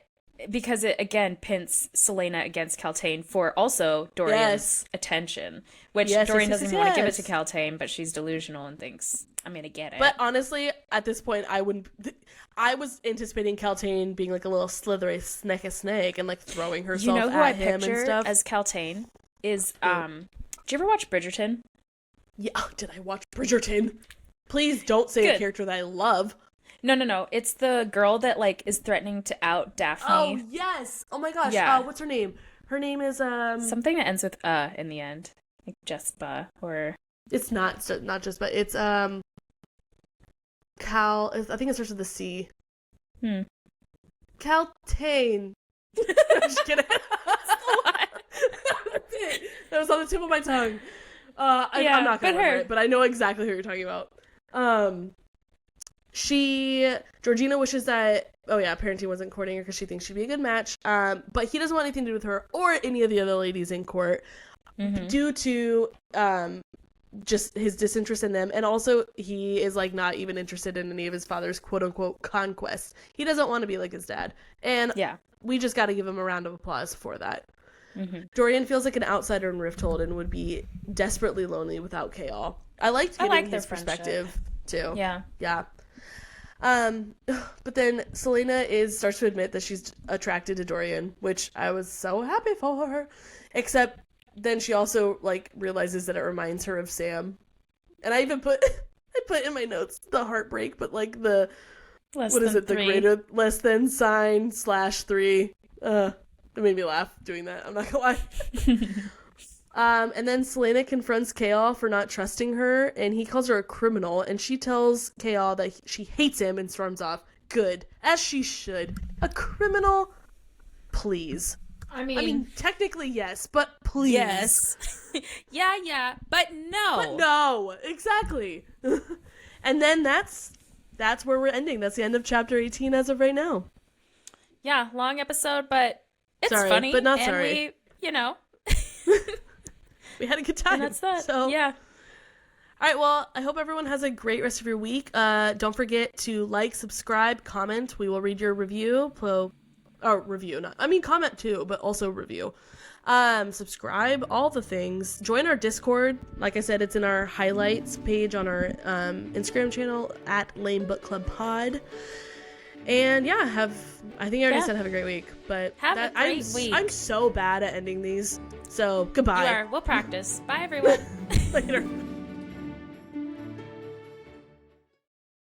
because it again pits Celaena against Kaltain for also Dorian's attention, which Dorian doesn't even want to give it to Kaltain, but she's delusional and thinks, I'm gonna get it. But honestly, at this point, I was anticipating Kaltain being like a little slithery snake and like throwing herself at him and stuff. As Kaltain is did you ever watch Bridgerton? Yeah, did I watch Bridgerton? Please don't say a character that I love. No. It's the girl that like is threatening to out Daphne. Oh yes! Oh my gosh! Yeah. What's her name? Her name is something that ends with in the end, like Jespa or. It's not just, but it's Cal. I think it starts with a C. Kaltain. I'm just kidding. That was on the tip of my tongue. I'm not gonna remember it, but I know exactly who you're talking about. Georgina wishes that, Parrington wasn't courting her because she thinks she'd be a good match. But he doesn't want anything to do with her or any of the other ladies in court due to just his disinterest in them. And also he is like not even interested in any of his father's quote unquote conquests. He doesn't want to be like his dad. And we just got to give him a round of applause for that. Dorian feels like an outsider in Rifthold and would be desperately lonely without Chaol. I liked getting his perspective too. Yeah. But then Celaena starts to admit that she's attracted to Dorian, which I was so happy for her. Except then she also like realizes that it reminds her of Sam. And I even put in my notes the heartbreak, but like the the greater less than sign /3. It made me laugh doing that. I'm not gonna lie. And then Celaena confronts Chaol for not trusting her, and he calls her a criminal, and she tells Chaol that she hates him and storms off. Good. As she should. A criminal? Please. I mean, technically yes, but please. yes. yeah, but no. But no, exactly. And then that's where we're ending. That's the end of chapter 18 as of right now. Yeah, long episode, but it's sorry, funny. But not and sorry. We had a good time. And that's that. So, yeah. All right, well, I hope everyone has a great rest of your week. Don't forget to like, subscribe, comment. We will read your review. Comment too, but also review. Subscribe, all the things. Join our Discord. Like I said, it's in our highlights page on our Instagram channel at L.A.M.E Book Club Pod. And yeah, I think I already said have a great week, but have a great week. I'm so bad at ending these. So goodbye. You are. We'll practice. Bye, everyone. Later.